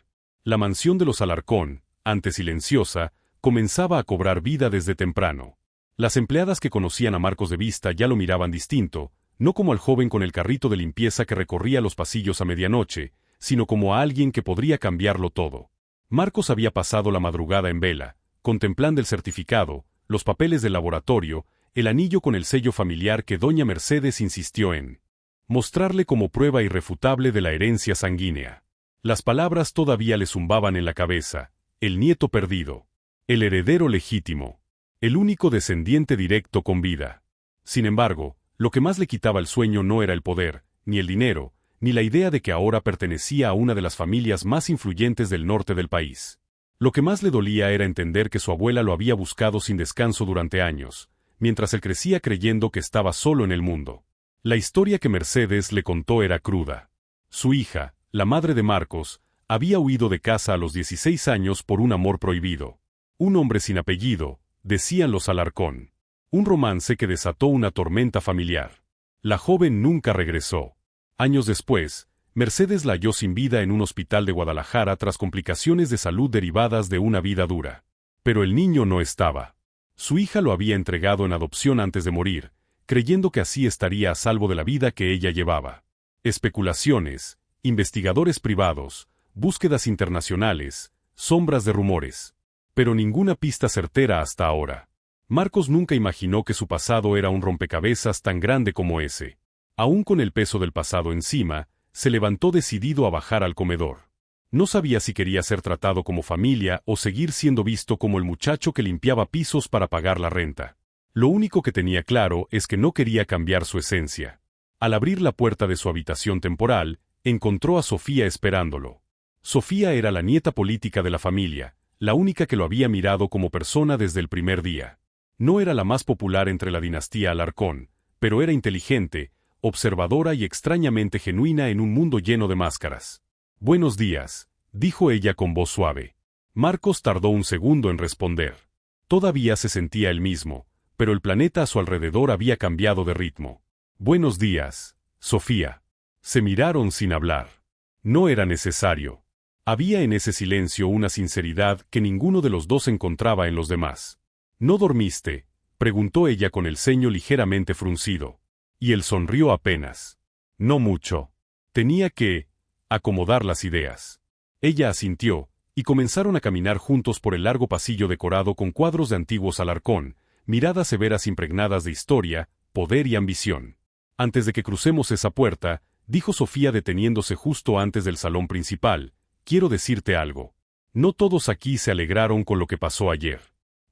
La mansión de los Alarcón, antes silenciosa, comenzaba a cobrar vida desde temprano. Las empleadas que conocían a Marcos de vista ya lo miraban distinto, no como al joven con el carrito de limpieza que recorría los pasillos a medianoche, sino como a alguien que podría cambiarlo todo. Marcos había pasado la madrugada en vela, contemplando el certificado, los papeles del laboratorio, el anillo con el sello familiar que doña Mercedes insistió en mostrarle como prueba irrefutable de la herencia sanguínea. Las palabras todavía le zumbaban en la cabeza: el nieto perdido, el heredero legítimo, el único descendiente directo con vida. Sin embargo, lo que más le quitaba el sueño no era el poder, ni el dinero, ni la idea de que ahora pertenecía a una de las familias más influyentes del norte del país. Lo que más le dolía era entender que su abuela lo había buscado sin descanso durante años, mientras él crecía creyendo que estaba solo en el mundo. La historia que Mercedes le contó era cruda. Su hija, la madre de Marcos, había huido de casa a los 16 años por un amor prohibido. Un hombre sin apellido, decían los Alarcón. Un romance que desató una tormenta familiar. La joven nunca regresó. Años después, Mercedes la halló sin vida en un hospital de Guadalajara tras complicaciones de salud derivadas de una vida dura. Pero el niño no estaba. Su hija lo había entregado en adopción antes de morir, creyendo que así estaría a salvo de la vida que ella llevaba. Especulaciones, investigadores privados, búsquedas internacionales, sombras de rumores. Pero ninguna pista certera hasta ahora. Marcos nunca imaginó que su pasado era un rompecabezas tan grande como ese. Aún con el peso del pasado encima, se levantó decidido a bajar al comedor. No sabía si quería ser tratado como familia o seguir siendo visto como el muchacho que limpiaba pisos para pagar la renta. Lo único que tenía claro es que no quería cambiar su esencia. Al abrir la puerta de su habitación temporal, encontró a Sofía esperándolo. Sofía era la nieta política de la familia, la única que lo había mirado como persona desde el primer día. No era la más popular entre la dinastía Alarcón, pero era inteligente, observadora y extrañamente genuina en un mundo lleno de máscaras. «Buenos días», dijo ella con voz suave. Marcos tardó un segundo en responder. Todavía se sentía el mismo, pero el planeta a su alrededor había cambiado de ritmo. «Buenos días, Sofía». Se miraron sin hablar. No era necesario. Había en ese silencio una sinceridad que ninguno de los dos encontraba en los demás. «¿No dormiste?», preguntó ella con el ceño ligeramente fruncido. Y él sonrió apenas. «No mucho. Tenía que acomodar las ideas». Ella asintió, y comenzaron a caminar juntos por el largo pasillo decorado con cuadros de antiguos Alarcón, miradas severas impregnadas de historia, poder y ambición. «Antes de que crucemos esa puerta», dijo Sofía deteniéndose justo antes del salón principal, «quiero decirte algo. No todos aquí se alegraron con lo que pasó ayer».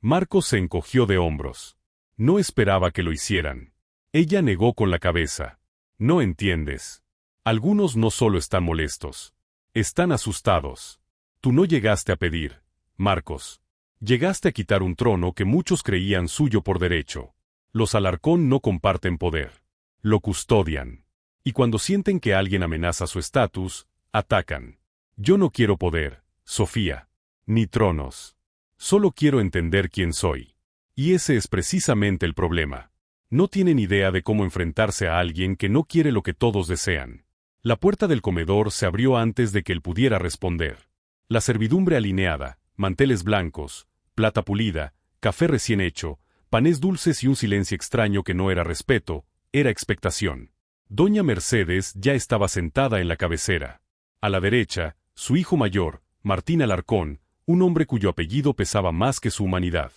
Marcos se encogió de hombros. No esperaba que lo hicieran. Ella negó con la cabeza. «No entiendes. Algunos no solo están molestos. Están asustados. Tú no llegaste a pedir, Marcos. Llegaste a quitar un trono que muchos creían suyo por derecho. Los Alarcón no comparten poder. Lo custodian. Y cuando sienten que alguien amenaza su estatus, atacan. Yo no quiero poder, Sofía. Ni tronos. Solo quiero entender quién soy. Y ese es precisamente el problema. No tienen idea de cómo enfrentarse a alguien que no quiere lo que todos desean». La puerta del comedor se abrió antes de que él pudiera responder. La servidumbre alineada, manteles blancos, plata pulida, café recién hecho, panes dulces y un silencio extraño que no era respeto, era expectación. Doña Mercedes ya estaba sentada en la cabecera. A la derecha, su hijo mayor, Martín Alarcón, un hombre cuyo apellido pesaba más que su humanidad.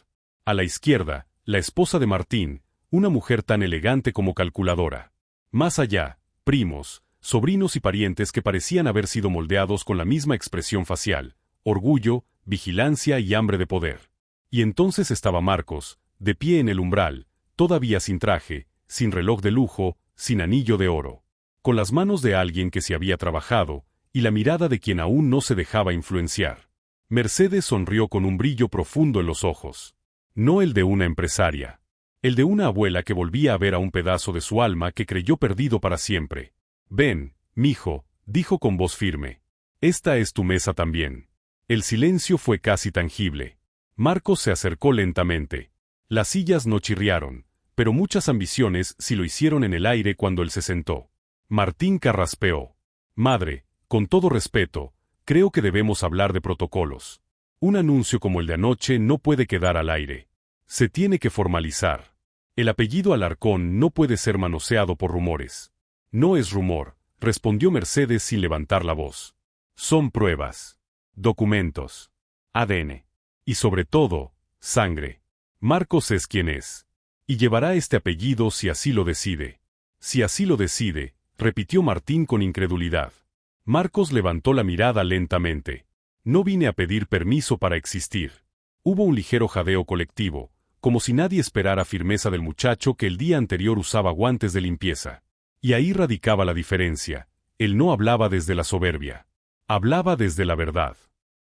A la izquierda, la esposa de Martín, una mujer tan elegante como calculadora. Más allá, primos, sobrinos y parientes que parecían haber sido moldeados con la misma expresión facial, orgullo, vigilancia y hambre de poder. Y entonces estaba Marcos, de pie en el umbral, todavía sin traje, sin reloj de lujo, sin anillo de oro, con las manos de alguien que se había trabajado, y la mirada de quien aún no se dejaba influenciar. Mercedes sonrió con un brillo profundo en los ojos. No el de una empresaria. El de una abuela que volvía a ver a un pedazo de su alma que creyó perdido para siempre. «Ven, mijo», dijo con voz firme. «Esta es tu mesa también». El silencio fue casi tangible. Marcos se acercó lentamente. Las sillas no chirriaron, pero muchas ambiciones sí lo hicieron en el aire cuando él se sentó. Martín carraspeó. «Madre, con todo respeto, creo que debemos hablar de protocolos. Un anuncio como el de anoche no puede quedar al aire. Se tiene que formalizar. El apellido Alarcón no puede ser manoseado por rumores». «No es rumor», respondió Mercedes sin levantar la voz. «Son pruebas. Documentos. ADN. Y sobre todo, sangre. Marcos es quien es. Y llevará este apellido si así lo decide». «Si así lo decide», repitió Martín con incredulidad. Marcos levantó la mirada lentamente. «No vine a pedir permiso para existir». Hubo un ligero jadeo colectivo, como si nadie esperara firmeza del muchacho que el día anterior usaba guantes de limpieza. Y ahí radicaba la diferencia. Él no hablaba desde la soberbia. Hablaba desde la verdad.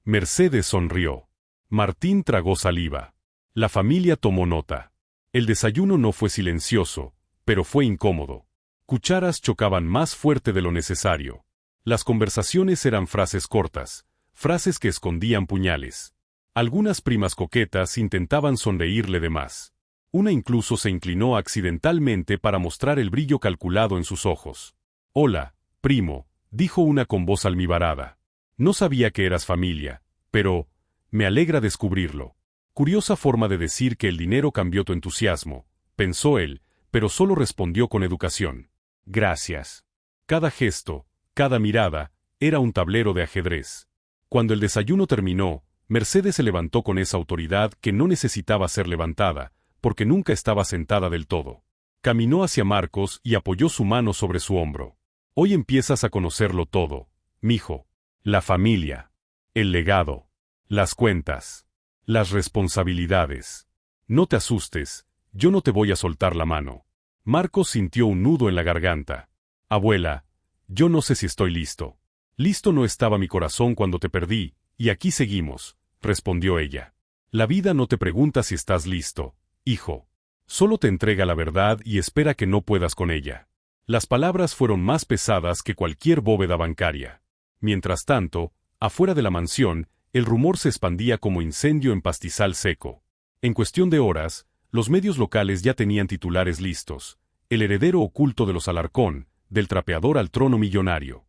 Mercedes sonrió. Martín tragó saliva. La familia tomó nota. El desayuno no fue silencioso, pero fue incómodo. Cucharas chocaban más fuerte de lo necesario. Las conversaciones eran frases cortas, frases que escondían puñales. Algunas primas coquetas intentaban sonreírle de más. Una incluso se inclinó accidentalmente para mostrar el brillo calculado en sus ojos. «Hola, primo», dijo una con voz almibarada. «No sabía que eras familia, pero me alegra descubrirlo». Curiosa forma de decir que el dinero cambió tu entusiasmo, pensó él, pero solo respondió con educación. «Gracias». Cada gesto, cada mirada, era un tablero de ajedrez. Cuando el desayuno terminó, Mercedes se levantó con esa autoridad que no necesitaba ser levantada, porque nunca estaba sentada del todo. Caminó hacia Marcos y apoyó su mano sobre su hombro. «Hoy empiezas a conocerlo todo, mijo. La familia, el legado, las cuentas, las responsabilidades. No te asustes, yo no te voy a soltar la mano». Marcos sintió un nudo en la garganta. «Abuela, yo no sé si estoy listo». «Listo no estaba mi corazón cuando te perdí, y aquí seguimos», respondió ella. «La vida no te pregunta si estás listo, hijo. Solo te entrega la verdad y espera que no puedas con ella». Las palabras fueron más pesadas que cualquier bóveda bancaria. Mientras tanto, afuera de la mansión, el rumor se expandía como incendio en pastizal seco. En cuestión de horas, los medios locales ya tenían titulares listos. El heredero oculto de los Alarcón, del trapeador al trono millonario.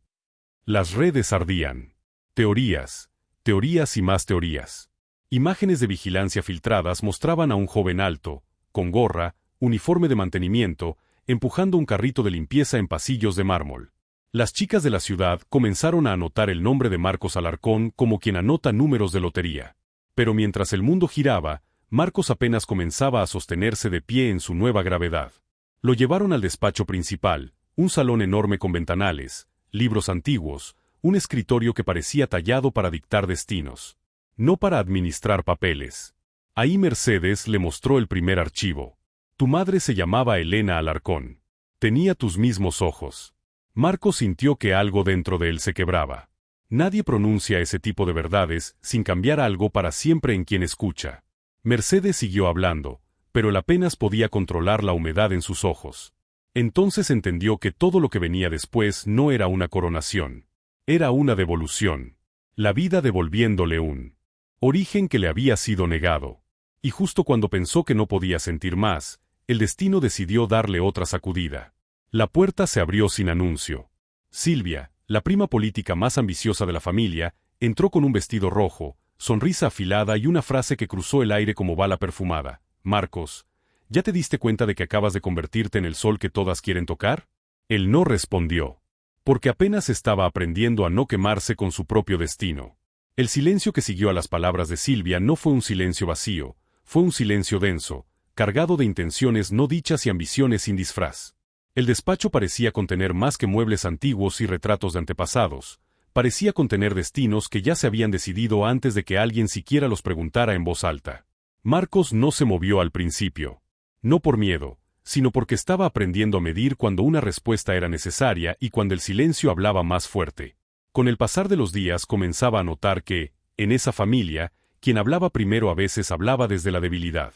Las redes ardían. Teorías, teorías y más teorías. Imágenes de vigilancia filtradas mostraban a un joven alto, con gorra, uniforme de mantenimiento, empujando un carrito de limpieza en pasillos de mármol. Las chicas de la ciudad comenzaron a anotar el nombre de Marcos Alarcón como quien anota números de lotería. Pero mientras el mundo giraba, Marcos apenas comenzaba a sostenerse de pie en su nueva gravedad. Lo llevaron al despacho principal, un salón enorme con ventanales, libros antiguos, un escritorio que parecía tallado para dictar destinos, no para administrar papeles. Ahí Mercedes le mostró el primer archivo. «Tu madre se llamaba Elena Alarcón. Tenía tus mismos ojos». Marcos sintió que algo dentro de él se quebraba. Nadie pronuncia ese tipo de verdades sin cambiar algo para siempre en quien escucha. Mercedes siguió hablando, pero él apenas podía controlar la humedad en sus ojos. Entonces entendió que todo lo que venía después no era una coronación. Era una devolución. La vida devolviéndole un origen que le había sido negado. Y justo cuando pensó que no podía sentir más, el destino decidió darle otra sacudida. La puerta se abrió sin anuncio. Silvia, la prima política más ambiciosa de la familia, entró con un vestido rojo, sonrisa afilada y una frase que cruzó el aire como bala perfumada. «Marcos, ¿ya te diste cuenta de que acabas de convertirte en el sol que todas quieren tocar?» Él no respondió, porque apenas estaba aprendiendo a no quemarse con su propio destino. El silencio que siguió a las palabras de Silvia no fue un silencio vacío, fue un silencio denso, cargado de intenciones no dichas y ambiciones sin disfraz. El despacho parecía contener más que muebles antiguos y retratos de antepasados, parecía contener destinos que ya se habían decidido antes de que alguien siquiera los preguntara en voz alta. Marcos no se movió al principio. No por miedo, sino porque estaba aprendiendo a medir cuando una respuesta era necesaria y cuando el silencio hablaba más fuerte. Con el pasar de los días comenzaba a notar que, en esa familia, quien hablaba primero a veces hablaba desde la debilidad.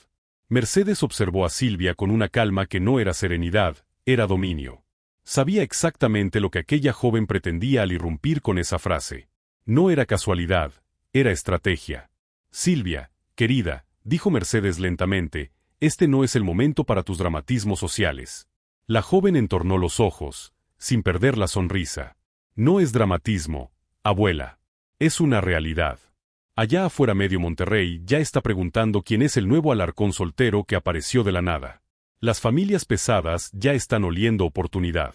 Mercedes observó a Silvia con una calma que no era serenidad, era dominio. Sabía exactamente lo que aquella joven pretendía al irrumpir con esa frase. No era casualidad, era estrategia. Silvia, querida, dijo Mercedes lentamente, este no es el momento para tus dramatismos sociales. La joven entornó los ojos, sin perder la sonrisa. No es dramatismo, abuela. Es una realidad. Allá afuera medio Monterrey ya está preguntando quién es el nuevo Alarcón soltero que apareció de la nada. Las familias pesadas ya están oliendo oportunidad.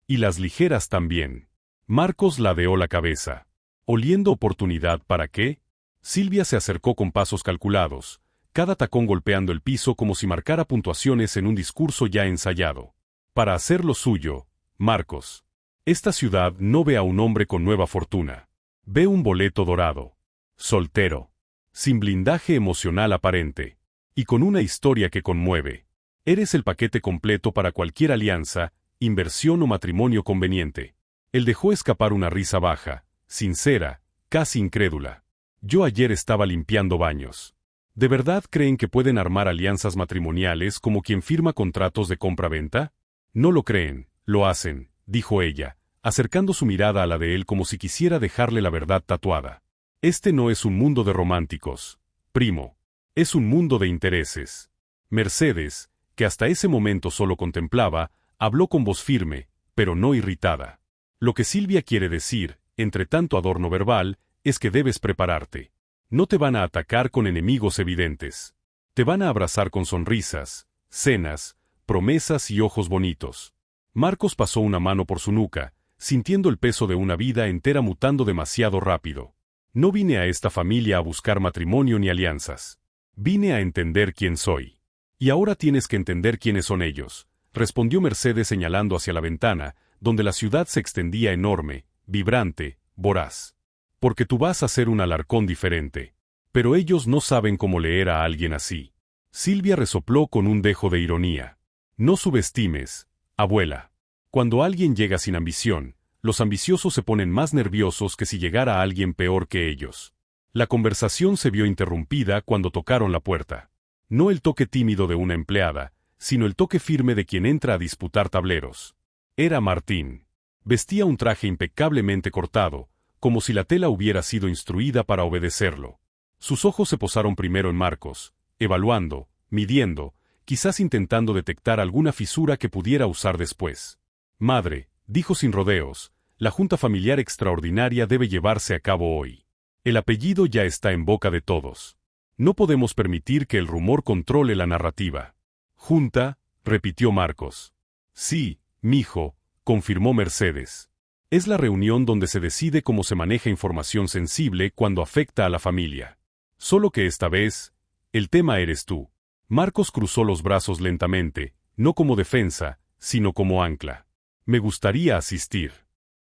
Y las ligeras también. Marcos ladeó la cabeza. ¿Oliendo oportunidad para qué? Silvia se acercó con pasos calculados, cada tacón golpeando el piso como si marcara puntuaciones en un discurso ya ensayado. Para hacer lo suyo, Marcos. Esta ciudad no ve a un hombre con nueva fortuna. Ve un boleto dorado. Soltero. Sin blindaje emocional aparente. Y con una historia que conmueve. Eres el paquete completo para cualquier alianza, inversión o matrimonio conveniente. Él dejó escapar una risa baja, sincera, casi incrédula. Yo ayer estaba limpiando baños. ¿De verdad creen que pueden armar alianzas matrimoniales como quien firma contratos de compra-venta? No lo creen, lo hacen, dijo ella, acercando su mirada a la de él como si quisiera dejarle la verdad tatuada. Este no es un mundo de románticos, primo. Es un mundo de intereses. Mercedes, que hasta ese momento solo contemplaba, habló con voz firme, pero no irritada. Lo que Silvia quiere decir, entre tanto adorno verbal, es que debes prepararte. No te van a atacar con enemigos evidentes. Te van a abrazar con sonrisas, cenas, promesas y ojos bonitos. Marcos pasó una mano por su nuca, sintiendo el peso de una vida entera mutando demasiado rápido. No vine a esta familia a buscar matrimonio ni alianzas. Vine a entender quién soy. Y ahora tienes que entender quiénes son ellos, respondió Mercedes señalando hacia la ventana, donde la ciudad se extendía enorme, vibrante, voraz. Porque tú vas a ser un Alarcón diferente. Pero ellos no saben cómo leer a alguien así. Silvia resopló con un dejo de ironía. No subestimes, abuela. Cuando alguien llega sin ambición, los ambiciosos se ponen más nerviosos que si llegara alguien peor que ellos. La conversación se vio interrumpida cuando tocaron la puerta. No el toque tímido de una empleada, sino el toque firme de quien entra a disputar tableros. Era Martín. Vestía un traje impecablemente cortado, como si la tela hubiera sido instruida para obedecerlo. Sus ojos se posaron primero en Marcos, evaluando, midiendo, quizás intentando detectar alguna fisura que pudiera usar después. Madre, dijo sin rodeos, la junta familiar extraordinaria debe llevarse a cabo hoy. El apellido ya está en boca de todos. No podemos permitir que el rumor controle la narrativa. Junta, repitió Marcos. Sí, mijo, confirmó Mercedes. Es la reunión donde se decide cómo se maneja información sensible cuando afecta a la familia. Solo que esta vez, el tema eres tú. Marcos cruzó los brazos lentamente, no como defensa, sino como ancla. Me gustaría asistir.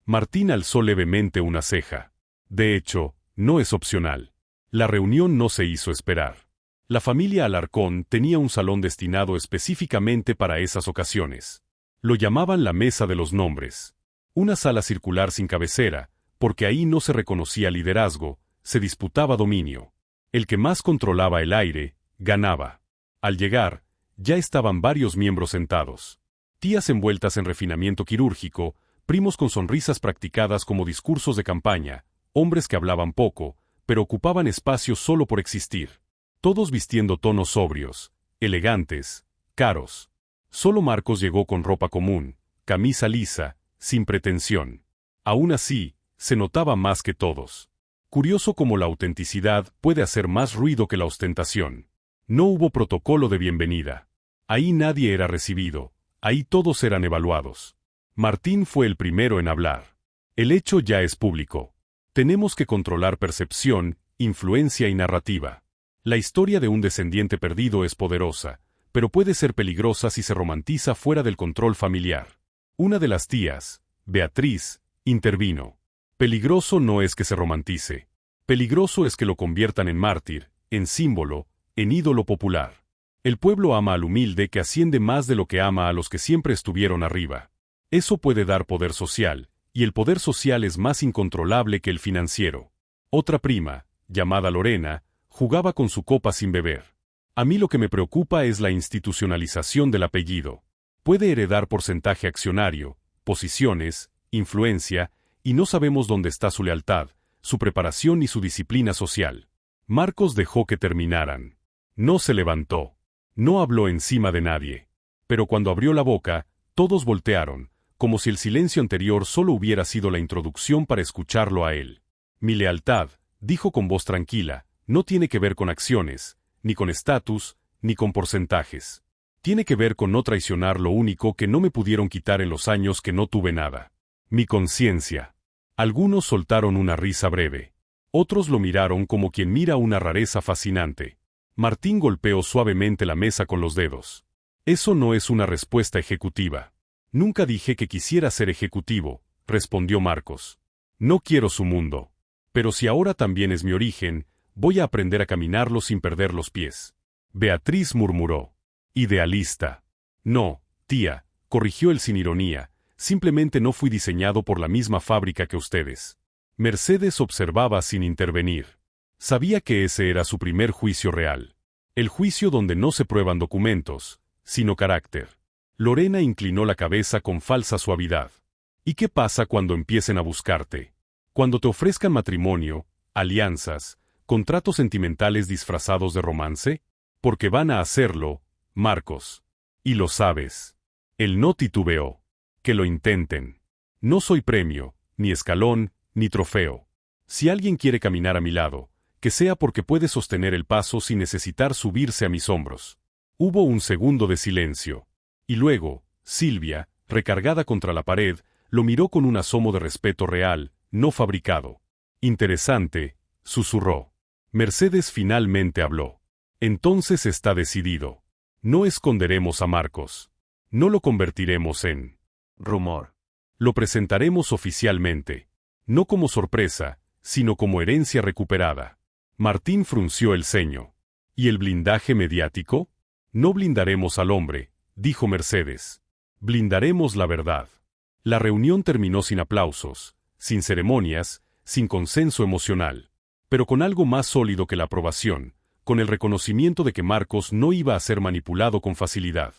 Martín alzó levemente una ceja. De hecho, no es opcional. La reunión no se hizo esperar. La familia Alarcón tenía un salón destinado específicamente para esas ocasiones. Lo llamaban la Mesa de los Nombres. Una sala circular sin cabecera, porque ahí no se reconocía liderazgo, se disputaba dominio. El que más controlaba el aire, ganaba. Al llegar, ya estaban varios miembros sentados. Tías envueltas en refinamiento quirúrgico, primos con sonrisas practicadas como discursos de campaña, hombres que hablaban poco, pero ocupaban espacio solo por existir. Todos vistiendo tonos sobrios, elegantes, caros. Solo Marcos llegó con ropa común, camisa lisa, sin pretensión. Aún así, se notaba más que todos. Curioso cómo la autenticidad puede hacer más ruido que la ostentación. No hubo protocolo de bienvenida. Ahí nadie era recibido, ahí todos eran evaluados. Martín fue el primero en hablar. El hecho ya es público. Tenemos que controlar percepción, influencia y narrativa. La historia de un descendiente perdido es poderosa, pero puede ser peligrosa si se romantiza fuera del control familiar. Una de las tías, Beatriz, intervino. Peligroso no es que se romantice. Peligroso es que lo conviertan en mártir, en símbolo, en ídolo popular. El pueblo ama al humilde que asciende más de lo que ama a los que siempre estuvieron arriba. Eso puede dar poder social, y el poder social es más incontrolable que el financiero. Otra prima, llamada Lorena, jugaba con su copa sin beber. A mí lo que me preocupa es la institucionalización del apellido. Puede heredar porcentaje accionario, posiciones, influencia, y no sabemos dónde está su lealtad, su preparación y su disciplina social. Marcos dejó que terminaran. No se levantó. No habló encima de nadie. Pero cuando abrió la boca, todos voltearon, como si el silencio anterior solo hubiera sido la introducción para escucharlo a él. Mi lealtad, dijo con voz tranquila, no tiene que ver con acciones, ni con estatus, ni con porcentajes. Tiene que ver con no traicionar lo único que no me pudieron quitar en los años que no tuve nada. Mi conciencia. Algunos soltaron una risa breve. Otros lo miraron como quien mira una rareza fascinante. Martín golpeó suavemente la mesa con los dedos. Eso no es una respuesta ejecutiva. Nunca dije que quisiera ser ejecutivo, respondió Marcos. No quiero su mundo. Pero si ahora también es mi origen, voy a aprender a caminarlo sin perder los pies. Beatriz murmuró. Idealista. No, tía, corrigió él sin ironía, simplemente no fui diseñado por la misma fábrica que ustedes. Mercedes observaba sin intervenir. Sabía que ese era su primer juicio real. El juicio donde no se prueban documentos, sino carácter. Lorena inclinó la cabeza con falsa suavidad. ¿Y qué pasa cuando empiecen a buscarte? Cuando te ofrezcan matrimonio, alianzas, contratos sentimentales disfrazados de romance? Porque van a hacerlo, Marcos. Y lo sabes. Él no titubeó. Que lo intenten. No soy premio, ni escalón, ni trofeo. Si alguien quiere caminar a mi lado, que sea porque puede sostener el paso sin necesitar subirse a mis hombros. Hubo un segundo de silencio. Y luego, Silvia, recargada contra la pared, lo miró con un asomo de respeto real, no fabricado. Interesante, susurró. Mercedes finalmente habló. Entonces está decidido. No esconderemos a Marcos. No lo convertiremos en rumor. Lo presentaremos oficialmente. No como sorpresa, sino como herencia recuperada. Martín frunció el ceño. ¿Y el blindaje mediático? No blindaremos al hombre, dijo Mercedes. Blindaremos la verdad. La reunión terminó sin aplausos, sin ceremonias, sin consenso emocional, pero con algo más sólido que la aprobación, con el reconocimiento de que Marcos no iba a ser manipulado con facilidad.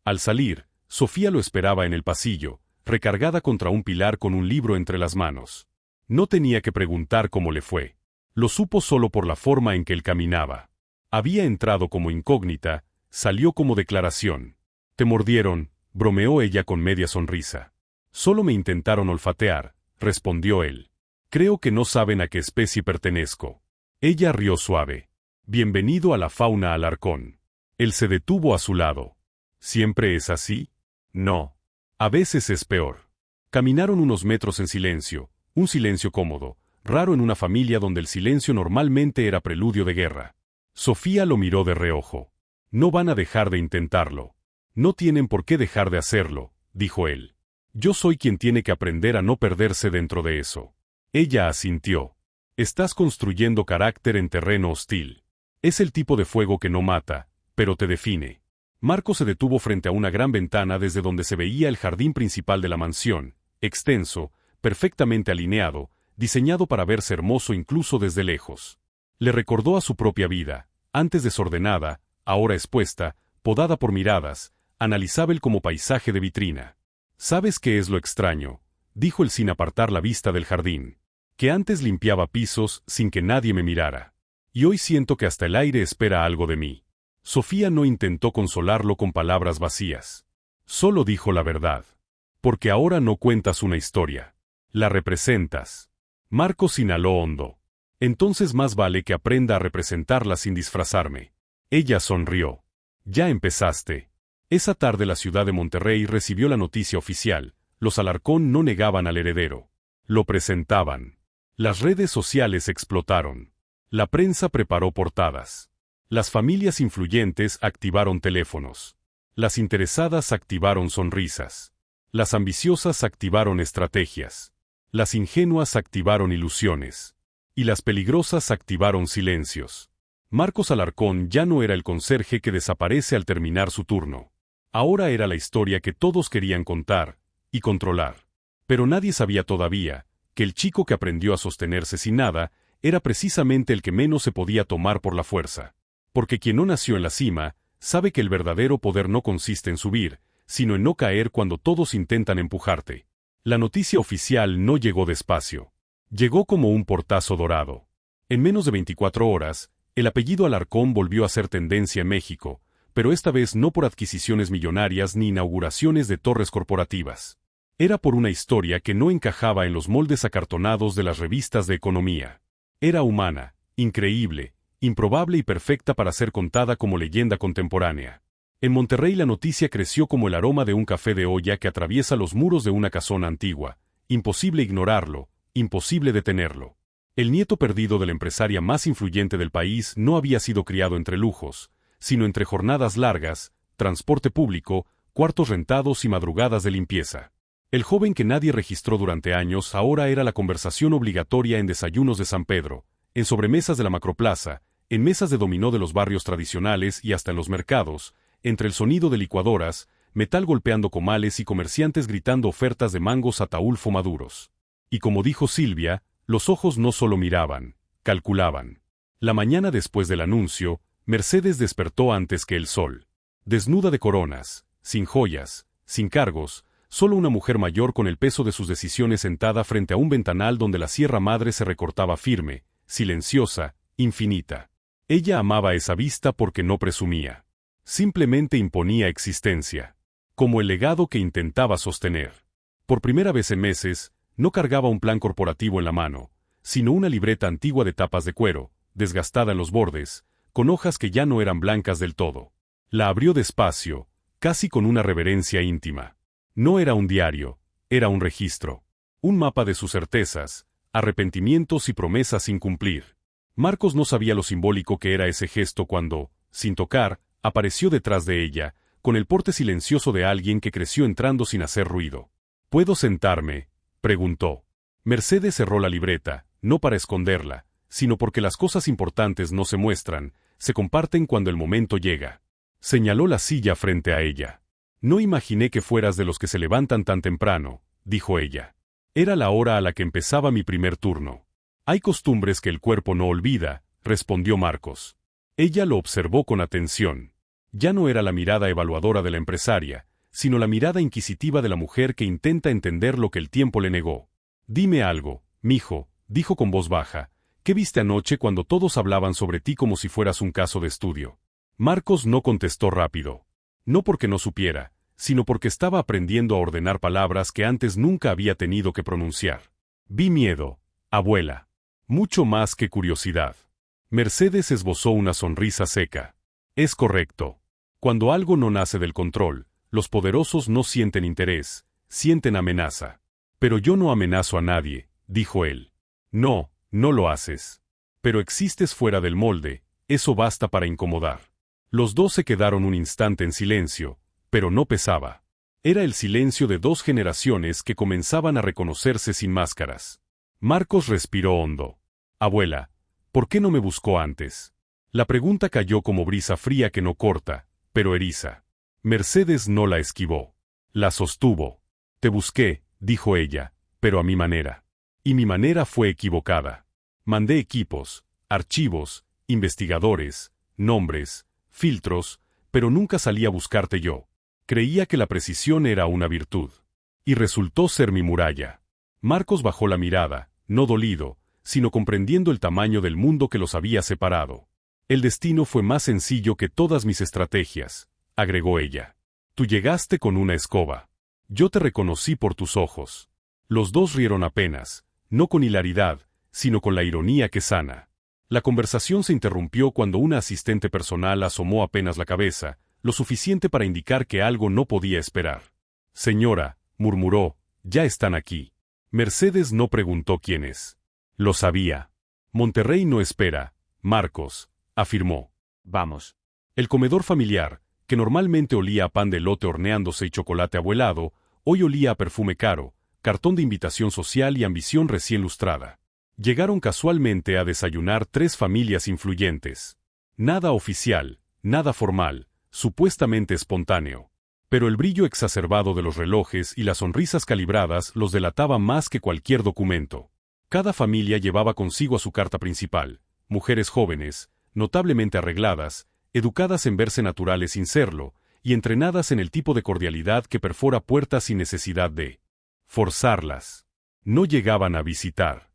Al salir, Sofía lo esperaba en el pasillo, recargada contra un pilar con un libro entre las manos. No tenía que preguntar cómo le fue. Lo supo solo por la forma en que él caminaba. Había entrado como incógnita, salió como declaración. Te mordieron, bromeó ella con media sonrisa. Solo me intentaron olfatear, respondió él. Creo que no saben a qué especie pertenezco. Ella rió suave. Bienvenido a la fauna Alarcón. Él se detuvo a su lado. ¿Siempre es así? No. A veces es peor. Caminaron unos metros en silencio, un silencio cómodo, raro en una familia donde el silencio normalmente era preludio de guerra. Sofía lo miró de reojo. No van a dejar de intentarlo. No tienen por qué dejar de hacerlo, dijo él. Yo soy quien tiene que aprender a no perderse dentro de eso. Ella asintió. Estás construyendo carácter en terreno hostil. Es el tipo de fuego que no mata, pero te define. Marco se detuvo frente a una gran ventana desde donde se veía el jardín principal de la mansión, extenso, perfectamente alineado, diseñado para verse hermoso incluso desde lejos. Le recordó a su propia vida, antes desordenada, ahora expuesta, podada por miradas, analizaba él como paisaje de vitrina. ¿Sabes qué es lo extraño?, dijo él sin apartar la vista del jardín. Que antes limpiaba pisos sin que nadie me mirara. Y hoy siento que hasta el aire espera algo de mí. Sofía no intentó consolarlo con palabras vacías. Solo dijo la verdad. Porque ahora no cuentas una historia. La representas. Marcos inhaló hondo. Entonces más vale que aprenda a representarla sin disfrazarme. Ella sonrió. Ya empezaste. Esa tarde la ciudad de Monterrey recibió la noticia oficial. Los Alarcón no negaban al heredero. Lo presentaban. Las redes sociales explotaron. La prensa preparó portadas. Las familias influyentes activaron teléfonos. Las interesadas activaron sonrisas. Las ambiciosas activaron estrategias. Las ingenuas activaron ilusiones. Y las peligrosas activaron silencios. Marcos Alarcón ya no era el conserje que desaparece al terminar su turno. Ahora era la historia que todos querían contar y controlar. Pero nadie sabía todavía que el chico que aprendió a sostenerse sin nada era precisamente el que menos se podía tomar por la fuerza. Porque quien no nació en la cima, sabe que el verdadero poder no consiste en subir, sino en no caer cuando todos intentan empujarte. La noticia oficial no llegó despacio. Llegó como un portazo dorado. En menos de 24 horas, el apellido Alarcón volvió a ser tendencia en México, pero esta vez no por adquisiciones millonarias ni inauguraciones de torres corporativas. Era por una historia que no encajaba en los moldes acartonados de las revistas de economía. Era humana, increíble, improbable y perfecta para ser contada como leyenda contemporánea. En Monterrey la noticia creció como el aroma de un café de olla que atraviesa los muros de una casona antigua. Imposible ignorarlo, imposible detenerlo. El nieto perdido de la empresaria más influyente del país no había sido criado entre lujos, sino entre jornadas largas, transporte público, cuartos rentados y madrugadas de limpieza. El joven que nadie registró durante años ahora era la conversación obligatoria en desayunos de San Pedro, en sobremesas de la macroplaza, en mesas de dominó de los barrios tradicionales y hasta en los mercados, entre el sonido de licuadoras, metal golpeando comales y comerciantes gritando ofertas de mangos Ataulfo maduros. Y como dijo Silvia, los ojos no solo miraban, calculaban. La mañana después del anuncio, Mercedes despertó antes que el sol. Desnuda de coronas, sin joyas, sin cargos, solo una mujer mayor con el peso de sus decisiones sentada frente a un ventanal donde la Sierra Madre se recortaba firme, silenciosa, infinita. Ella amaba esa vista porque no presumía. Simplemente imponía existencia. Como el legado que intentaba sostener. Por primera vez en meses, no cargaba un plan corporativo en la mano, sino una libreta antigua de tapas de cuero, desgastada en los bordes, con hojas que ya no eran blancas del todo. La abrió despacio, casi con una reverencia íntima. No era un diario, era un registro. Un mapa de sus certezas, arrepentimientos y promesas sin cumplir. Marcos no sabía lo simbólico que era ese gesto cuando, sin tocar, apareció detrás de ella, con el porte silencioso de alguien que creció entrando sin hacer ruido. ¿Puedo sentarme?, preguntó. Mercedes cerró la libreta, no para esconderla, sino porque las cosas importantes no se muestran, se comparten cuando el momento llega. Señaló la silla frente a ella. No imaginé que fueras de los que se levantan tan temprano, dijo ella. Era la hora a la que empezaba mi primer turno. Hay costumbres que el cuerpo no olvida, respondió Marcos. Ella lo observó con atención. Ya no era la mirada evaluadora de la empresaria, sino la mirada inquisitiva de la mujer que intenta entender lo que el tiempo le negó. Dime algo, mijo, dijo con voz baja. ¿Qué viste anoche cuando todos hablaban sobre ti como si fueras un caso de estudio? Marcos no contestó rápido. No porque no supiera, sino porque estaba aprendiendo a ordenar palabras que antes nunca había tenido que pronunciar. Vi miedo, abuela. Mucho más que curiosidad. Mercedes esbozó una sonrisa seca. Es correcto. Cuando algo no nace del control, los poderosos no sienten interés, sienten amenaza. Pero yo no amenazo a nadie, dijo él. No, no lo haces. Pero existes fuera del molde, eso basta para incomodar. Los dos se quedaron un instante en silencio, pero no pesaba. Era el silencio de dos generaciones que comenzaban a reconocerse sin máscaras. Marcos respiró hondo. Abuela, ¿por qué no me buscó antes? La pregunta cayó como brisa fría que no corta, pero eriza. Mercedes no la esquivó. La sostuvo. Te busqué, dijo ella, pero a mi manera. Y mi manera fue equivocada. Mandé equipos, archivos, investigadores, nombres, filtros, pero nunca salí a buscarte yo. Creía que la precisión era una virtud. Y resultó ser mi muralla. Marcos bajó la mirada, no dolido, sino comprendiendo el tamaño del mundo que los había separado. El destino fue más sencillo que todas mis estrategias, agregó ella. Tú llegaste con una escoba. Yo te reconocí por tus ojos. Los dos rieron apenas, no con hilaridad, sino con la ironía que sana. La conversación se interrumpió cuando una asistente personal asomó apenas la cabeza, lo suficiente para indicar que algo no podía esperar. Señora, murmuró, ya están aquí. Mercedes no preguntó quiénes. Lo sabía. Monterrey no espera, Marcos, afirmó. Vamos. El comedor familiar, que normalmente olía a pan de elote horneándose y chocolate abuelado, hoy olía a perfume caro, cartón de invitación social y ambición recién lustrada. Llegaron casualmente a desayunar 3 familias influyentes. Nada oficial, nada formal, supuestamente espontáneo. Pero el brillo exacerbado de los relojes y las sonrisas calibradas los delataba más que cualquier documento. Cada familia llevaba consigo a su carta principal, mujeres jóvenes, notablemente arregladas, educadas en verse naturales sin serlo, y entrenadas en el tipo de cordialidad que perfora puertas sin necesidad de forzarlas. No llegaban a visitar.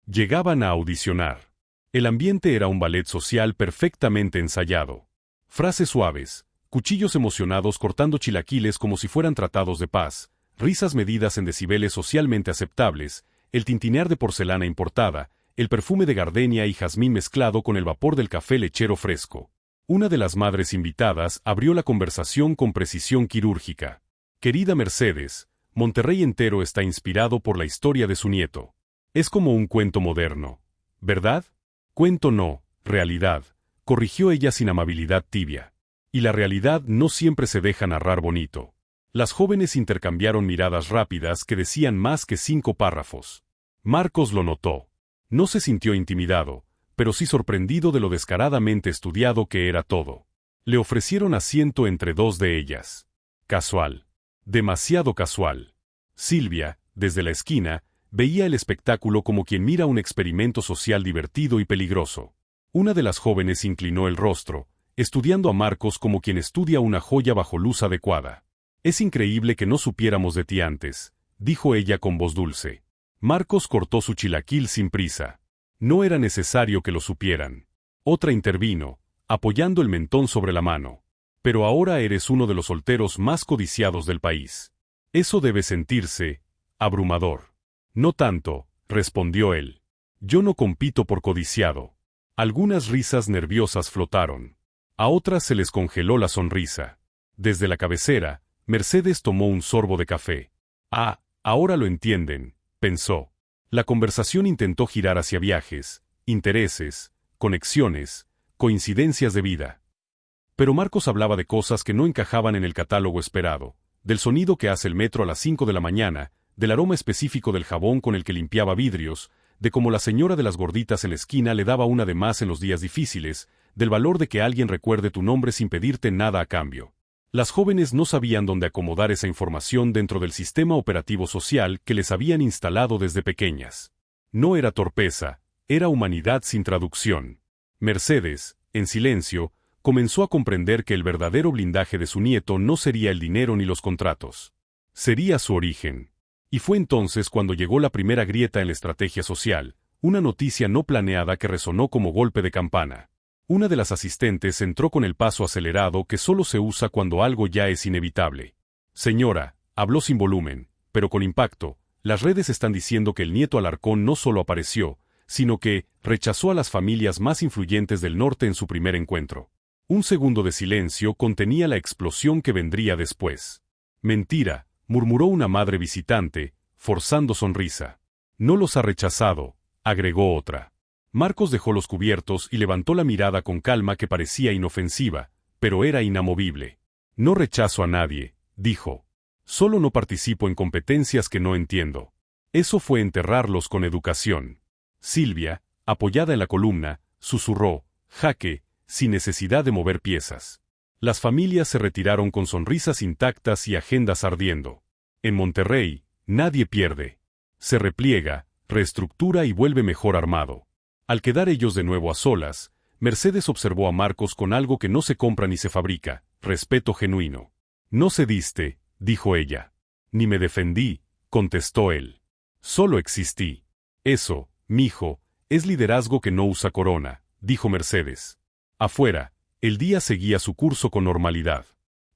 Llegaban a audicionar. El ambiente era un ballet social perfectamente ensayado. Frases suaves, cuchillos emocionados cortando chilaquiles como si fueran tratados de paz, risas medidas en decibeles socialmente aceptables, el tintinear de porcelana importada, el perfume de gardenia y jazmín mezclado con el vapor del café lechero fresco. Una de las madres invitadas abrió la conversación con precisión quirúrgica. Querida Mercedes, Monterrey entero está inspirado por la historia de su nieto. Es como un cuento moderno, ¿verdad? Cuento no, realidad, corrigió ella sin amabilidad tibia. Y la realidad no siempre se deja narrar bonito. Las jóvenes intercambiaron miradas rápidas que decían más que 5 párrafos. Marcos lo notó. No se sintió intimidado, pero sí sorprendido de lo descaradamente estudiado que era todo. Le ofrecieron asiento entre 2 de ellas. Casual. Demasiado casual. Silvia, desde la esquina, veía el espectáculo como quien mira un experimento social divertido y peligroso. Una de las jóvenes inclinó el rostro, estudiando a Marcos como quien estudia una joya bajo luz adecuada. Es increíble que no supiéramos de ti antes, dijo ella con voz dulce. Marcos cortó su chilaquil sin prisa. No era necesario que lo supieran. Otra intervino, apoyando el mentón sobre la mano. Pero ahora eres uno de los solteros más codiciados del país. Eso debe sentirse abrumador. No tanto, respondió él. Yo no compito por codiciado. Algunas risas nerviosas flotaron. A otras se les congeló la sonrisa. Desde la cabecera, Mercedes tomó un sorbo de café. Ah, ahora lo entienden, pensó. La conversación intentó girar hacia viajes, intereses, conexiones, coincidencias de vida. Pero Marcos hablaba de cosas que no encajaban en el catálogo esperado, del sonido que hace el metro a las 5 de la mañana, del aroma específico del jabón con el que limpiaba vidrios, de cómo la señora de las gorditas en la esquina le daba una de más en los días difíciles, del valor de que alguien recuerde tu nombre sin pedirte nada a cambio. Las jóvenes no sabían dónde acomodar esa información dentro del sistema operativo social que les habían instalado desde pequeñas. No era torpeza, era humanidad sin traducción. Mercedes, en silencio, comenzó a comprender que el verdadero blindaje de su nieto no sería el dinero ni los contratos. Sería su origen. Y fue entonces cuando llegó la primera grieta en la estrategia social, una noticia no planeada que resonó como golpe de campana. Una de las asistentes entró con el paso acelerado que solo se usa cuando algo ya es inevitable. Señora, habló sin volumen, pero con impacto, las redes están diciendo que el nieto Alarcón no solo apareció, sino que rechazó a las familias más influyentes del norte en su primer encuentro. Un segundo de silencio contenía la explosión que vendría después. Mentira, murmuró una madre visitante, forzando sonrisa. No los ha rechazado, agregó otra. Marcos dejó los cubiertos y levantó la mirada con calma que parecía inofensiva, pero era inamovible. No rechazo a nadie, dijo. Solo no participo en competencias que no entiendo. Eso fue enterrarlos con educación. Silvia, apoyada en la columna, susurró, jaque, sin necesidad de mover piezas. Las familias se retiraron con sonrisas intactas y agendas ardiendo. En Monterrey, nadie pierde. Se repliega, reestructura y vuelve mejor armado. Al quedar ellos de nuevo a solas, Mercedes observó a Marcos con algo que no se compra ni se fabrica, respeto genuino. No cediste, dijo ella. Ni me defendí, contestó él. Solo existí. Eso, mijo, es liderazgo que no usa corona, dijo Mercedes. Afuera, el día seguía su curso con normalidad.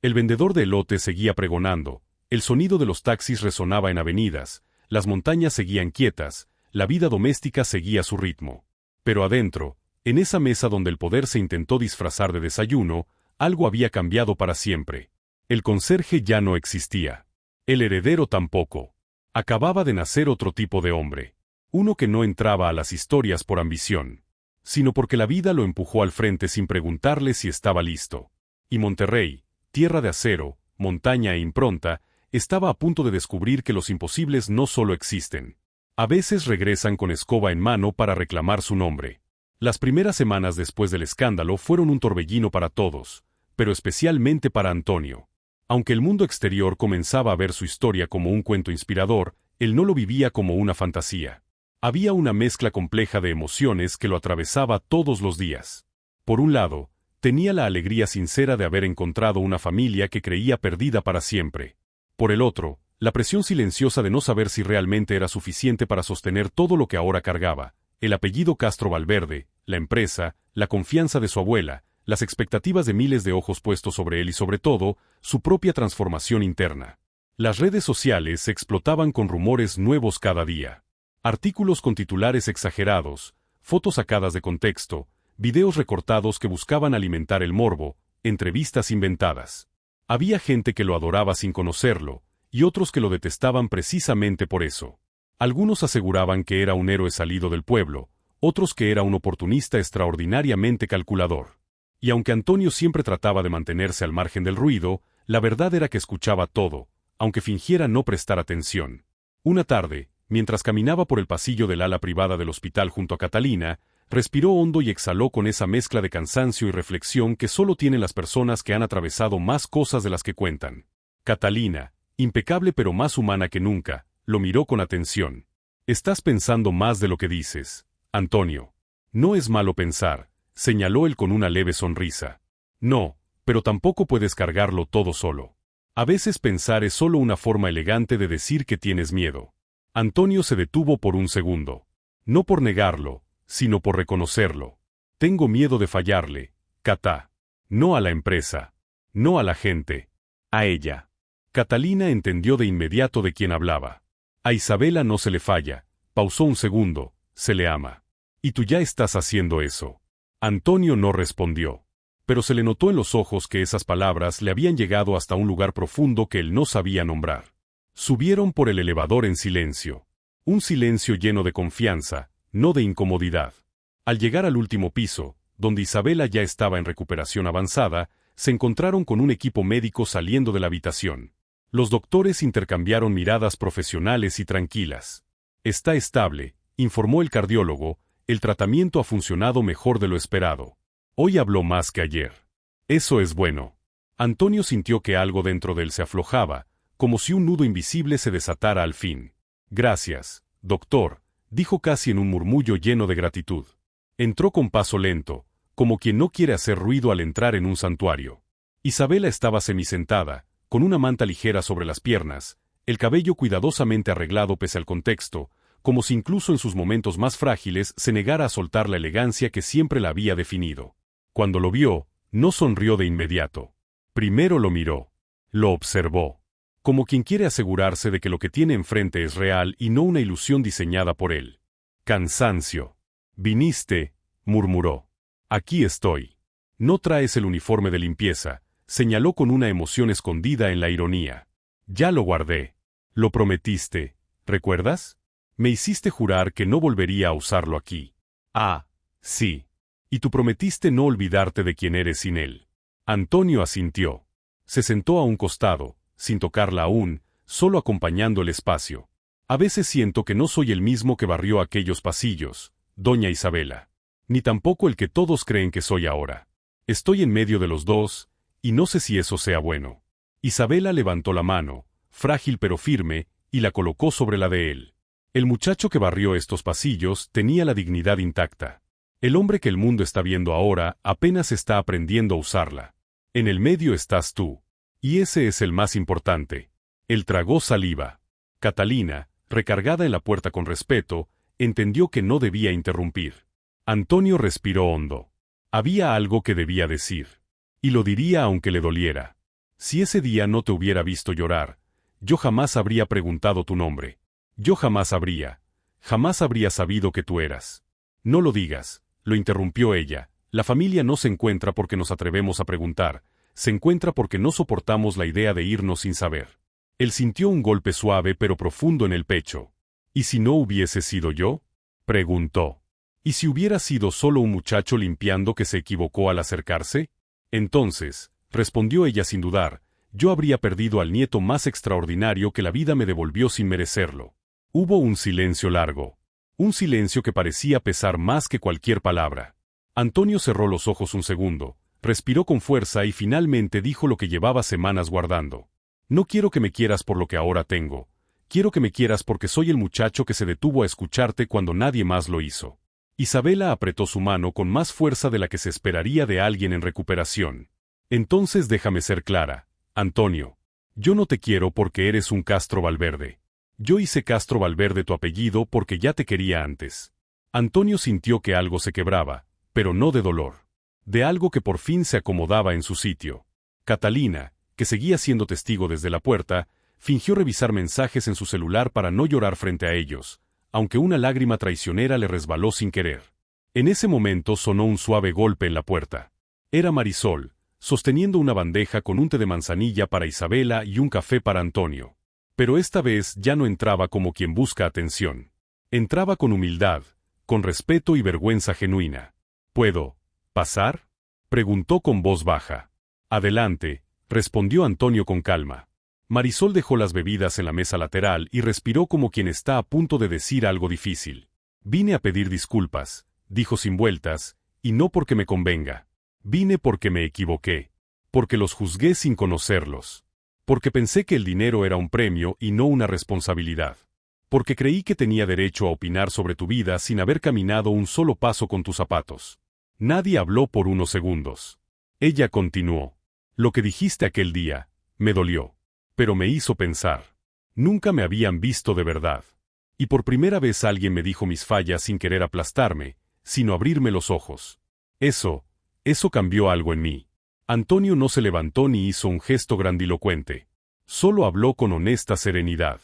El vendedor de elote seguía pregonando, el sonido de los taxis resonaba en avenidas, las montañas seguían quietas, la vida doméstica seguía su ritmo. Pero adentro, en esa mesa donde el poder se intentó disfrazar de desayuno, algo había cambiado para siempre. El conserje ya no existía. El heredero tampoco. Acababa de nacer otro tipo de hombre. Uno que no entraba a las historias por ambición, sino porque la vida lo empujó al frente sin preguntarle si estaba listo. Y Monterrey, tierra de acero, montaña e impronta, estaba a punto de descubrir que los imposibles no solo existen. A veces regresan con escoba en mano para reclamar su nombre. Las primeras semanas después del escándalo fueron un torbellino para todos, pero especialmente para Antonio. Aunque el mundo exterior comenzaba a ver su historia como un cuento inspirador, él no lo vivía como una fantasía. Había una mezcla compleja de emociones que lo atravesaba todos los días. Por un lado, tenía la alegría sincera de haber encontrado una familia que creía perdida para siempre. Por el otro, la presión silenciosa de no saber si realmente era suficiente para sostener todo lo que ahora cargaba: el apellido Castro Valverde, la empresa, la confianza de su abuela, las expectativas de miles de ojos puestos sobre él y sobre todo, su propia transformación interna. Las redes sociales explotaban con rumores nuevos cada día. Artículos con titulares exagerados, fotos sacadas de contexto, videos recortados que buscaban alimentar el morbo, entrevistas inventadas. Había gente que lo adoraba sin conocerlo, y otros que lo detestaban precisamente por eso. Algunos aseguraban que era un héroe salido del pueblo, otros que era un oportunista extraordinariamente calculador. Y aunque Antonio siempre trataba de mantenerse al margen del ruido, la verdad era que escuchaba todo, aunque fingiera no prestar atención. Una tarde, mientras caminaba por el pasillo del ala privada del hospital junto a Catalina, respiró hondo y exhaló con esa mezcla de cansancio y reflexión que solo tienen las personas que han atravesado más cosas de las que cuentan. Catalina, impecable pero más humana que nunca, lo miró con atención. «Estás pensando más de lo que dices, Antonio». «No es malo pensar», señaló él con una leve sonrisa. «No, pero tampoco puedes cargarlo todo solo. A veces pensar es solo una forma elegante de decir que tienes miedo». Antonio se detuvo por un segundo. No por negarlo, sino por reconocerlo. «Tengo miedo de fallarle, Cata. No a la empresa. No a la gente. A ella». Catalina entendió de inmediato de quién hablaba. «A Isabela no se le falla», pausó un segundo, «se le ama. Y tú ya estás haciendo eso». Antonio no respondió. Pero se le notó en los ojos que esas palabras le habían llegado hasta un lugar profundo que él no sabía nombrar. Subieron por el elevador en silencio. Un silencio lleno de confianza, no de incomodidad. Al llegar al último piso, donde Isabela ya estaba en recuperación avanzada, se encontraron con un equipo médico saliendo de la habitación. Los doctores intercambiaron miradas profesionales y tranquilas. «Está estable», informó el cardiólogo, «el tratamiento ha funcionado mejor de lo esperado. Hoy habló más que ayer». «Eso es bueno». Antonio sintió que algo dentro de él se aflojaba, como si un nudo invisible se desatara al fin. «Gracias, doctor», dijo casi en un murmullo lleno de gratitud. Entró con paso lento, como quien no quiere hacer ruido al entrar en un santuario. Isabela estaba semisentada, con una manta ligera sobre las piernas, el cabello cuidadosamente arreglado pese al contexto, como si incluso en sus momentos más frágiles se negara a soltar la elegancia que siempre la había definido. Cuando lo vio, no sonrió de inmediato. Primero lo miró. Lo observó. Como quien quiere asegurarse de que lo que tiene enfrente es real y no una ilusión diseñada por él. «Cansancio. Viniste», murmuró. «Aquí estoy». «No traes el uniforme de limpieza», señaló con una emoción escondida en la ironía. «Ya lo guardé. Lo prometiste, ¿recuerdas? Me hiciste jurar que no volvería a usarlo aquí». «Ah, sí. Y tú prometiste no olvidarte de quién eres sin él». Antonio asintió. Se sentó a un costado, sin tocarla aún, solo acompañando el espacio. «A veces siento que no soy el mismo que barrió aquellos pasillos, doña Isabela. Ni tampoco el que todos creen que soy ahora. Estoy en medio de los dos, y no sé si eso sea bueno». Isabela levantó la mano, frágil pero firme, y la colocó sobre la de él. El muchacho que barrió estos pasillos tenía la dignidad intacta. El hombre que el mundo está viendo ahora apenas está aprendiendo a usarla. En el medio estás tú. Y ese es el más importante. Él tragó saliva. Catalina, recargada en la puerta con respeto, entendió que no debía interrumpir. Antonio respiró hondo. Había algo que debía decir. Y lo diría aunque le doliera. «Si ese día no te hubiera visto llorar, yo jamás habría preguntado tu nombre. Yo jamás habría sabido que tú eras». «No lo digas», lo interrumpió ella. «La familia no se encuentra porque nos atrevemos a preguntar, se encuentra porque no soportamos la idea de irnos sin saber». Él sintió un golpe suave pero profundo en el pecho. «¿Y si no hubiese sido yo?», preguntó. ¿Y si hubiera sido solo un muchacho limpiando que se equivocó al acercarse? Entonces, respondió ella sin dudar, yo habría perdido al nieto más extraordinario que la vida me devolvió sin merecerlo. Hubo un silencio largo. Un silencio que parecía pesar más que cualquier palabra. Antonio cerró los ojos un segundo, respiró con fuerza y finalmente dijo lo que llevaba semanas guardando. No quiero que me quieras por lo que ahora tengo. Quiero que me quieras porque soy el muchacho que se detuvo a escucharte cuando nadie más lo hizo. Isabela apretó su mano con más fuerza de la que se esperaría de alguien en recuperación. Entonces déjame ser clara, Antonio. Yo no te quiero porque eres un Castro Valverde. Yo hice Castro Valverde tu apellido porque ya te quería antes. Antonio sintió que algo se quebraba, pero no de dolor. De algo que por fin se acomodaba en su sitio. Catalina, que seguía siendo testigo desde la puerta, fingió revisar mensajes en su celular para no llorar frente a ellos, aunque una lágrima traicionera le resbaló sin querer. En ese momento sonó un suave golpe en la puerta. Era Marisol, sosteniendo una bandeja con un té de manzanilla para Isabela y un café para Antonio. Pero esta vez ya no entraba como quien busca atención. Entraba con humildad, con respeto y vergüenza genuina. ¿Puedo pasar?, preguntó con voz baja. Adelante, respondió Antonio con calma. Marisol dejó las bebidas en la mesa lateral y respiró como quien está a punto de decir algo difícil. Vine a pedir disculpas, dijo sin vueltas, y no porque me convenga. Vine porque me equivoqué. Porque los juzgué sin conocerlos. Porque pensé que el dinero era un premio y no una responsabilidad. Porque creí que tenía derecho a opinar sobre tu vida sin haber caminado un solo paso con tus zapatos. Nadie habló por unos segundos. Ella continuó. Lo que dijiste aquel día, me dolió. Pero me hizo pensar. Nunca me habían visto de verdad. Y por primera vez alguien me dijo mis fallas sin querer aplastarme, sino abrirme los ojos. Eso cambió algo en mí. Antonio no se levantó ni hizo un gesto grandilocuente. Solo habló con honesta serenidad.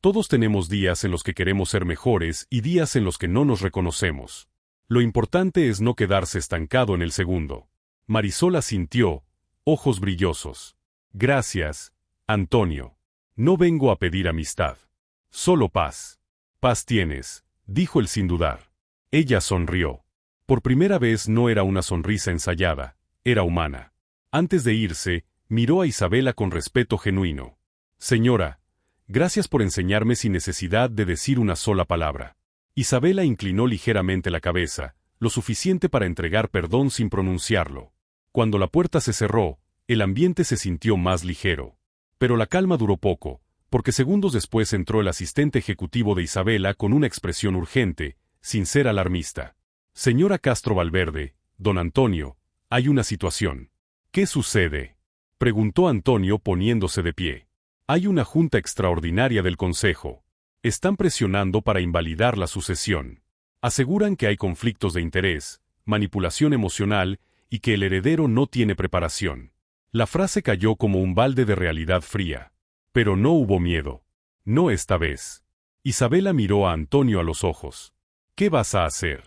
Todos tenemos días en los que queremos ser mejores y días en los que no nos reconocemos. Lo importante es no quedarse estancado en el segundo. Marisol asintió, ojos brillosos. Gracias, Antonio. No vengo a pedir amistad. Solo paz. Paz tienes, dijo él sin dudar. Ella sonrió. Por primera vez no era una sonrisa ensayada, era humana. Antes de irse, miró a Isabela con respeto genuino. Señora, gracias por enseñarme sin necesidad de decir una sola palabra. Isabela inclinó ligeramente la cabeza, lo suficiente para entregar perdón sin pronunciarlo. Cuando la puerta se cerró, el ambiente se sintió más ligero. Pero la calma duró poco, porque segundos después entró el asistente ejecutivo de Isabela con una expresión urgente, sin ser alarmista. Señora Castro Valverde, don Antonio, hay una situación. ¿Qué sucede?, preguntó Antonio poniéndose de pie. Hay una junta extraordinaria del Consejo. Están presionando para invalidar la sucesión. Aseguran que hay conflictos de interés, manipulación emocional y que el heredero no tiene preparación. La frase cayó como un balde de realidad fría. Pero no hubo miedo. No esta vez. Isabela miró a Antonio a los ojos. ¿Qué vas a hacer?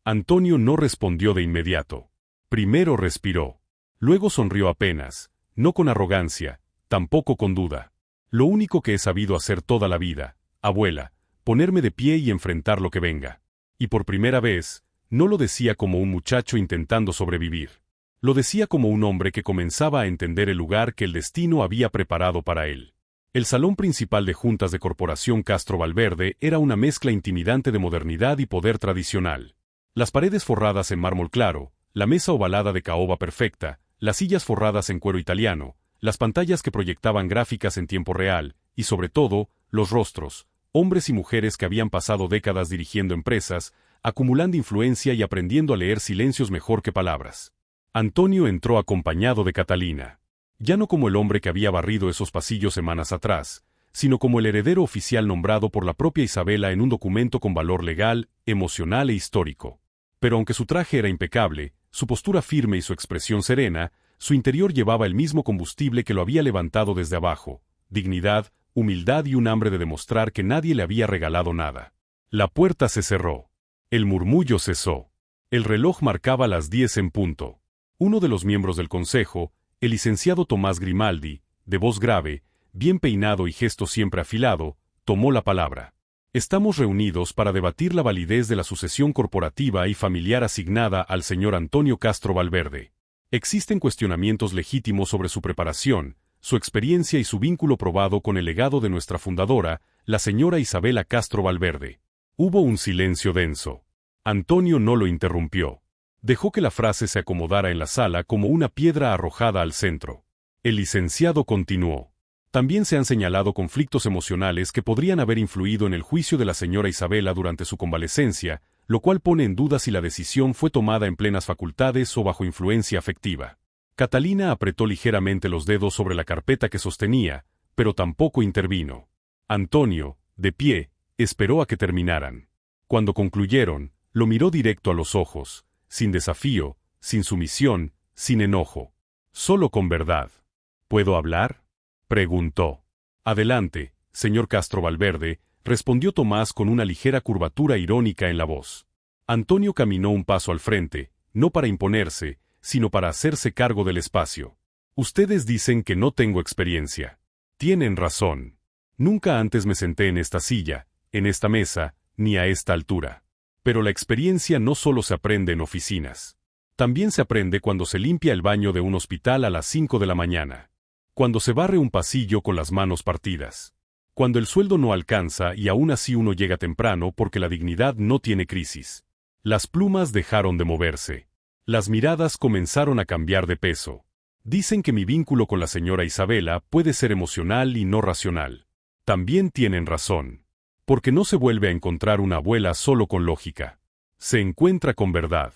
Antonio no respondió de inmediato. Primero respiró. Luego sonrió apenas, no con arrogancia, tampoco con duda. Lo único que he sabido hacer toda la vida, abuela, ponerme de pie y enfrentar lo que venga. Y por primera vez, no lo decía como un muchacho intentando sobrevivir. Lo decía como un hombre que comenzaba a entender el lugar que el destino había preparado para él. El salón principal de juntas de Corporación Castro Valverde era una mezcla intimidante de modernidad y poder tradicional. Las paredes forradas en mármol claro, la mesa ovalada de caoba perfecta, las sillas forradas en cuero italiano, las pantallas que proyectaban gráficas en tiempo real, y sobre todo, los rostros, hombres y mujeres que habían pasado décadas dirigiendo empresas, acumulando influencia y aprendiendo a leer silencios mejor que palabras. Antonio entró acompañado de Catalina. Ya no como el hombre que había barrido esos pasillos semanas atrás, sino como el heredero oficial nombrado por la propia Isabela en un documento con valor legal, emocional e histórico. Pero aunque su traje era impecable, su postura firme y su expresión serena, su interior llevaba el mismo combustible que lo había levantado desde abajo, dignidad, humildad y un hambre de demostrar que nadie le había regalado nada. La puerta se cerró. El murmullo cesó. El reloj marcaba las 10 en punto. Uno de los miembros del consejo, el licenciado Tomás Grimaldi, de voz grave, bien peinado y gesto siempre afilado, tomó la palabra. Estamos reunidos para debatir la validez de la sucesión corporativa y familiar asignada al señor Antonio Castro Valverde. Existen cuestionamientos legítimos sobre su preparación, su experiencia y su vínculo probado con el legado de nuestra fundadora, la señora Isabela Castro Valverde. Hubo un silencio denso. Antonio no lo interrumpió. Dejó que la frase se acomodara en la sala como una piedra arrojada al centro. El licenciado continuó. También se han señalado conflictos emocionales que podrían haber influido en el juicio de la señora Isabela durante su convalecencia, lo cual pone en duda si la decisión fue tomada en plenas facultades o bajo influencia afectiva. Catalina apretó ligeramente los dedos sobre la carpeta que sostenía, pero tampoco intervino. Antonio, de pie, esperó a que terminaran. Cuando concluyeron, lo miró directo a los ojos, sin desafío, sin sumisión, sin enojo. Solo con verdad. ¿Puedo hablar?, preguntó. Adelante, señor Castro Valverde, respondió Tomás con una ligera curvatura irónica en la voz. Antonio caminó un paso al frente, no para imponerse, sino para hacerse cargo del espacio. Ustedes dicen que no tengo experiencia. Tienen razón. Nunca antes me senté en esta silla, en esta mesa, ni a esta altura. Pero la experiencia no solo se aprende en oficinas. También se aprende cuando se limpia el baño de un hospital a las 5 de la mañana. Cuando se barre un pasillo con las manos partidas. Cuando el sueldo no alcanza y aún así uno llega temprano porque la dignidad no tiene crisis. Las plumas dejaron de moverse. Las miradas comenzaron a cambiar de peso. Dicen que mi vínculo con la señora Isabela puede ser emocional y no racional. También tienen razón. Porque no se vuelve a encontrar una abuela solo con lógica. Se encuentra con verdad.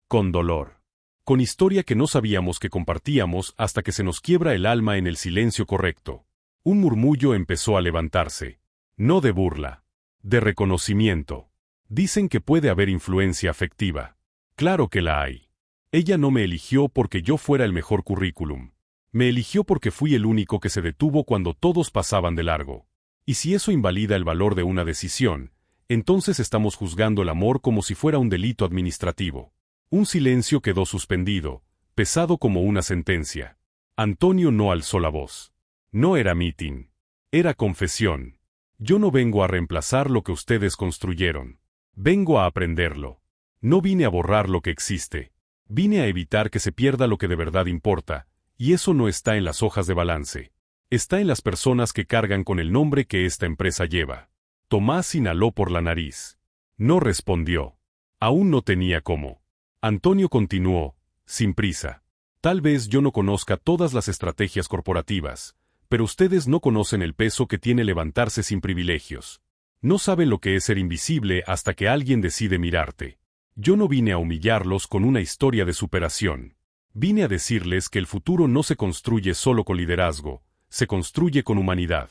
Con dolor. Con historia que no sabíamos que compartíamos hasta que se nos quiebra el alma en el silencio correcto. Un murmullo empezó a levantarse. No de burla. De reconocimiento. Dicen que puede haber influencia afectiva. Claro que la hay. Ella no me eligió porque yo fuera el mejor currículum. Me eligió porque fui el único que se detuvo cuando todos pasaban de largo. Y si eso invalida el valor de una decisión, entonces estamos juzgando el amor como si fuera un delito administrativo. Un silencio quedó suspendido, pesado como una sentencia. Antonio no alzó la voz. No era mitin. Era confesión. Yo no vengo a reemplazar lo que ustedes construyeron. Vengo a aprenderlo. No vine a borrar lo que existe. Vine a evitar que se pierda lo que de verdad importa, y eso no está en las hojas de balance. Está en las personas que cargan con el nombre que esta empresa lleva. Tomás inhaló por la nariz. No respondió. Aún no tenía cómo. Antonio continuó, sin prisa. Tal vez yo no conozca todas las estrategias corporativas, pero ustedes no conocen el peso que tiene levantarse sin privilegios. No saben lo que es ser invisible hasta que alguien decide mirarte. Yo no vine a humillarlos con una historia de superación. Vine a decirles que el futuro no se construye solo con liderazgo, se construye con humanidad.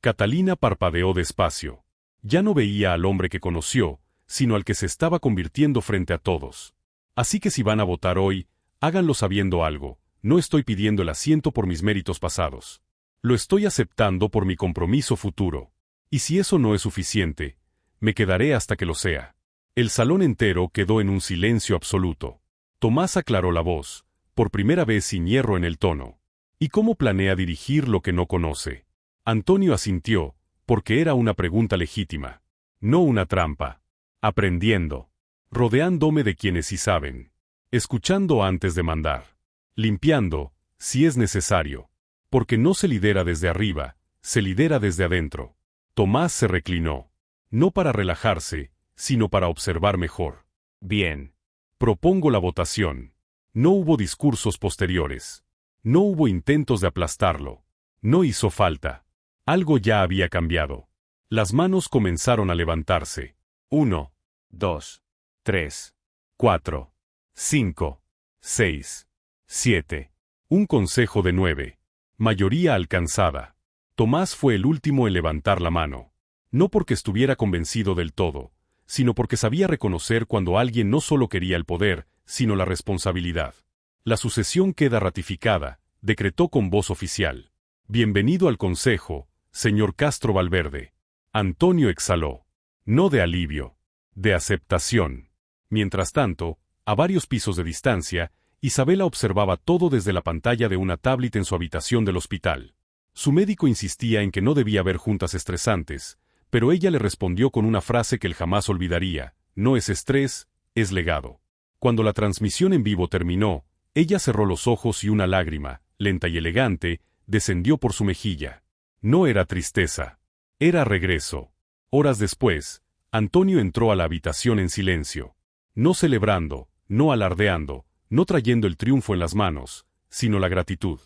Catalina parpadeó despacio. Ya no veía al hombre que conoció, sino al que se estaba convirtiendo frente a todos. Así que si van a votar hoy, háganlo sabiendo algo. No estoy pidiendo el asiento por mis méritos pasados. Lo estoy aceptando por mi compromiso futuro. Y si eso no es suficiente, me quedaré hasta que lo sea. El salón entero quedó en un silencio absoluto. Tomás aclaró la voz, por primera vez sin hierro en el tono. ¿Y cómo planea dirigir lo que no conoce? Antonio asintió, porque era una pregunta legítima. No una trampa. Aprendiendo. Rodeándome de quienes sí saben. Escuchando antes de mandar. Limpiando, si es necesario. Porque no se lidera desde arriba, se lidera desde adentro. Tomás se reclinó. No para relajarse, sino para observar mejor. Bien. Propongo la votación. No hubo discursos posteriores. No hubo intentos de aplastarlo. No hizo falta. Algo ya había cambiado. Las manos comenzaron a levantarse. 1, 2, 3, 4, 5, 6, 7. Un consejo de 9. Mayoría alcanzada. Tomás fue el último en levantar la mano. No porque estuviera convencido del todo, sino porque sabía reconocer cuando alguien no solo quería el poder, sino la responsabilidad. La sucesión queda ratificada, decretó con voz oficial. Bienvenido al consejo, señor Castro Valverde. Antonio exhaló. No de alivio. De aceptación. Mientras tanto, a varios pisos de distancia, Isabela observaba todo desde la pantalla de una tablet en su habitación del hospital. Su médico insistía en que no debía haber juntas estresantes, pero ella le respondió con una frase que él jamás olvidaría: no es estrés, es legado. Cuando la transmisión en vivo terminó, ella cerró los ojos y una lágrima, lenta y elegante, descendió por su mejilla. No era tristeza. Era regreso. Horas después, Antonio entró a la habitación en silencio. No celebrando, no alardeando, no trayendo el triunfo en las manos, sino la gratitud.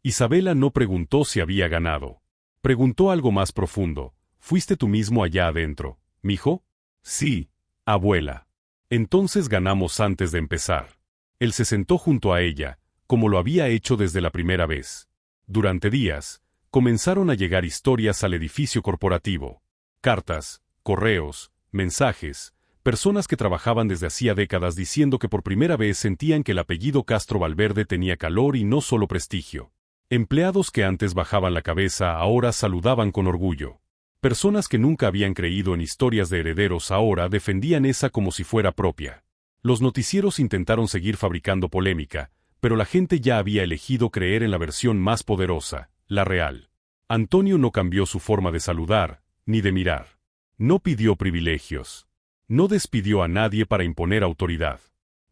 Isabela no preguntó si había ganado. Preguntó algo más profundo: ¿fuiste tú mismo allá adentro, mijo? Sí, abuela. Entonces ganamos antes de empezar. Él se sentó junto a ella, como lo había hecho desde la primera vez. Durante días, comenzaron a llegar historias al edificio corporativo. Cartas, correos, mensajes, personas que trabajaban desde hacía décadas diciendo que por primera vez sentían que el apellido Castro Valverde tenía calor y no solo prestigio. Empleados que antes bajaban la cabeza ahora saludaban con orgullo. Personas que nunca habían creído en historias de herederos ahora defendían esa como si fuera propia. Los noticieros intentaron seguir fabricando polémica, pero la gente ya había elegido creer en la versión más poderosa, la real. Antonio no cambió su forma de saludar, ni de mirar. No pidió privilegios. No despidió a nadie para imponer autoridad.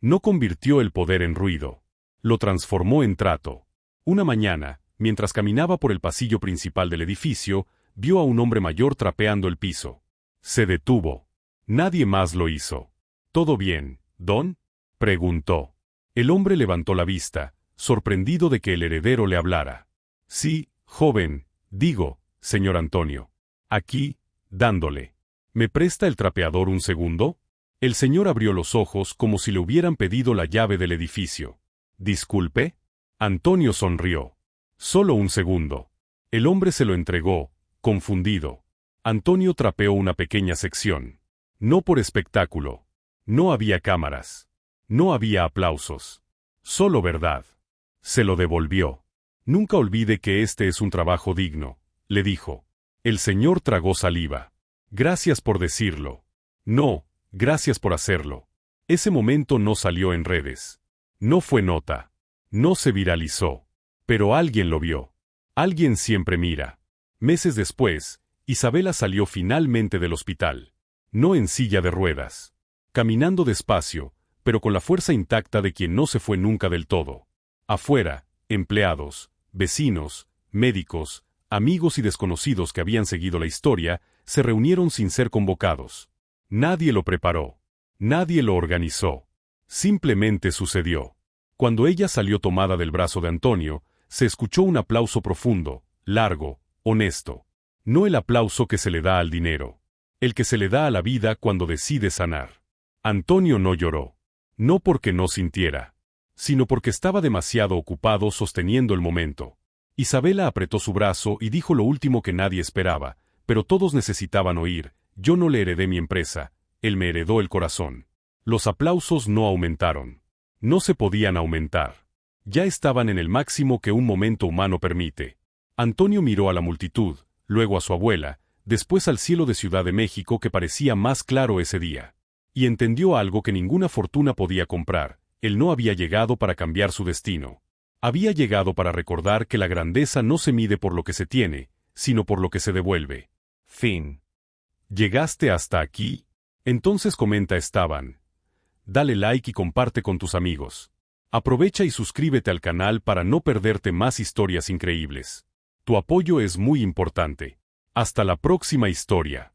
No convirtió el poder en ruido. Lo transformó en trato. Una mañana, mientras caminaba por el pasillo principal del edificio, vio a un hombre mayor trapeando el piso. Se detuvo. Nadie más lo hizo. ¿Todo bien, don?, preguntó. El hombre levantó la vista, sorprendido de que el heredero le hablara. Sí, joven, digo, señor Antonio. Aquí, dándole. ¿Me presta el trapeador un segundo? El señor abrió los ojos como si le hubieran pedido la llave del edificio. ¿Disculpe? Antonio sonrió. Solo un segundo. El hombre se lo entregó, confundido. Antonio trapeó una pequeña sección. No por espectáculo. No había cámaras. No había aplausos. Solo verdad. Se lo devolvió. Nunca olvide que este es un trabajo digno, le dijo. El señor tragó saliva. Gracias por decirlo. No, gracias por hacerlo. Ese momento no salió en redes. No fue nota. No se viralizó. Pero alguien lo vio. Alguien siempre mira. Meses después, Isabela salió finalmente del hospital. No en silla de ruedas. Caminando despacio, pero con la fuerza intacta de quien no se fue nunca del todo. Afuera, empleados, vecinos, médicos, amigos y desconocidos que habían seguido la historia, se reunieron sin ser convocados. Nadie lo preparó. Nadie lo organizó. Simplemente sucedió. Cuando ella salió tomada del brazo de Antonio, se escuchó un aplauso profundo, largo, honesto. No el aplauso que se le da al dinero. El que se le da a la vida cuando decide sanar. Antonio no lloró. No porque no sintiera, sino porque estaba demasiado ocupado sosteniendo el momento. Isabela apretó su brazo y dijo lo último que nadie esperaba, pero todos necesitaban oír: yo no le heredé mi empresa, él me heredó el corazón. Los aplausos no aumentaron. No se podían aumentar. Ya estaban en el máximo que un momento humano permite. Antonio miró a la multitud, luego a su abuela, después al cielo de Ciudad de México que parecía más claro ese día. Y entendió algo que ninguna fortuna podía comprar: él no había llegado para cambiar su destino. Había llegado para recordar que la grandeza no se mide por lo que se tiene, sino por lo que se devuelve. Fin. ¿Llegaste hasta aquí? Entonces comenta Estaban. Dale like y comparte con tus amigos. Aprovecha y suscríbete al canal para no perderte más historias increíbles. Tu apoyo es muy importante. Hasta la próxima historia.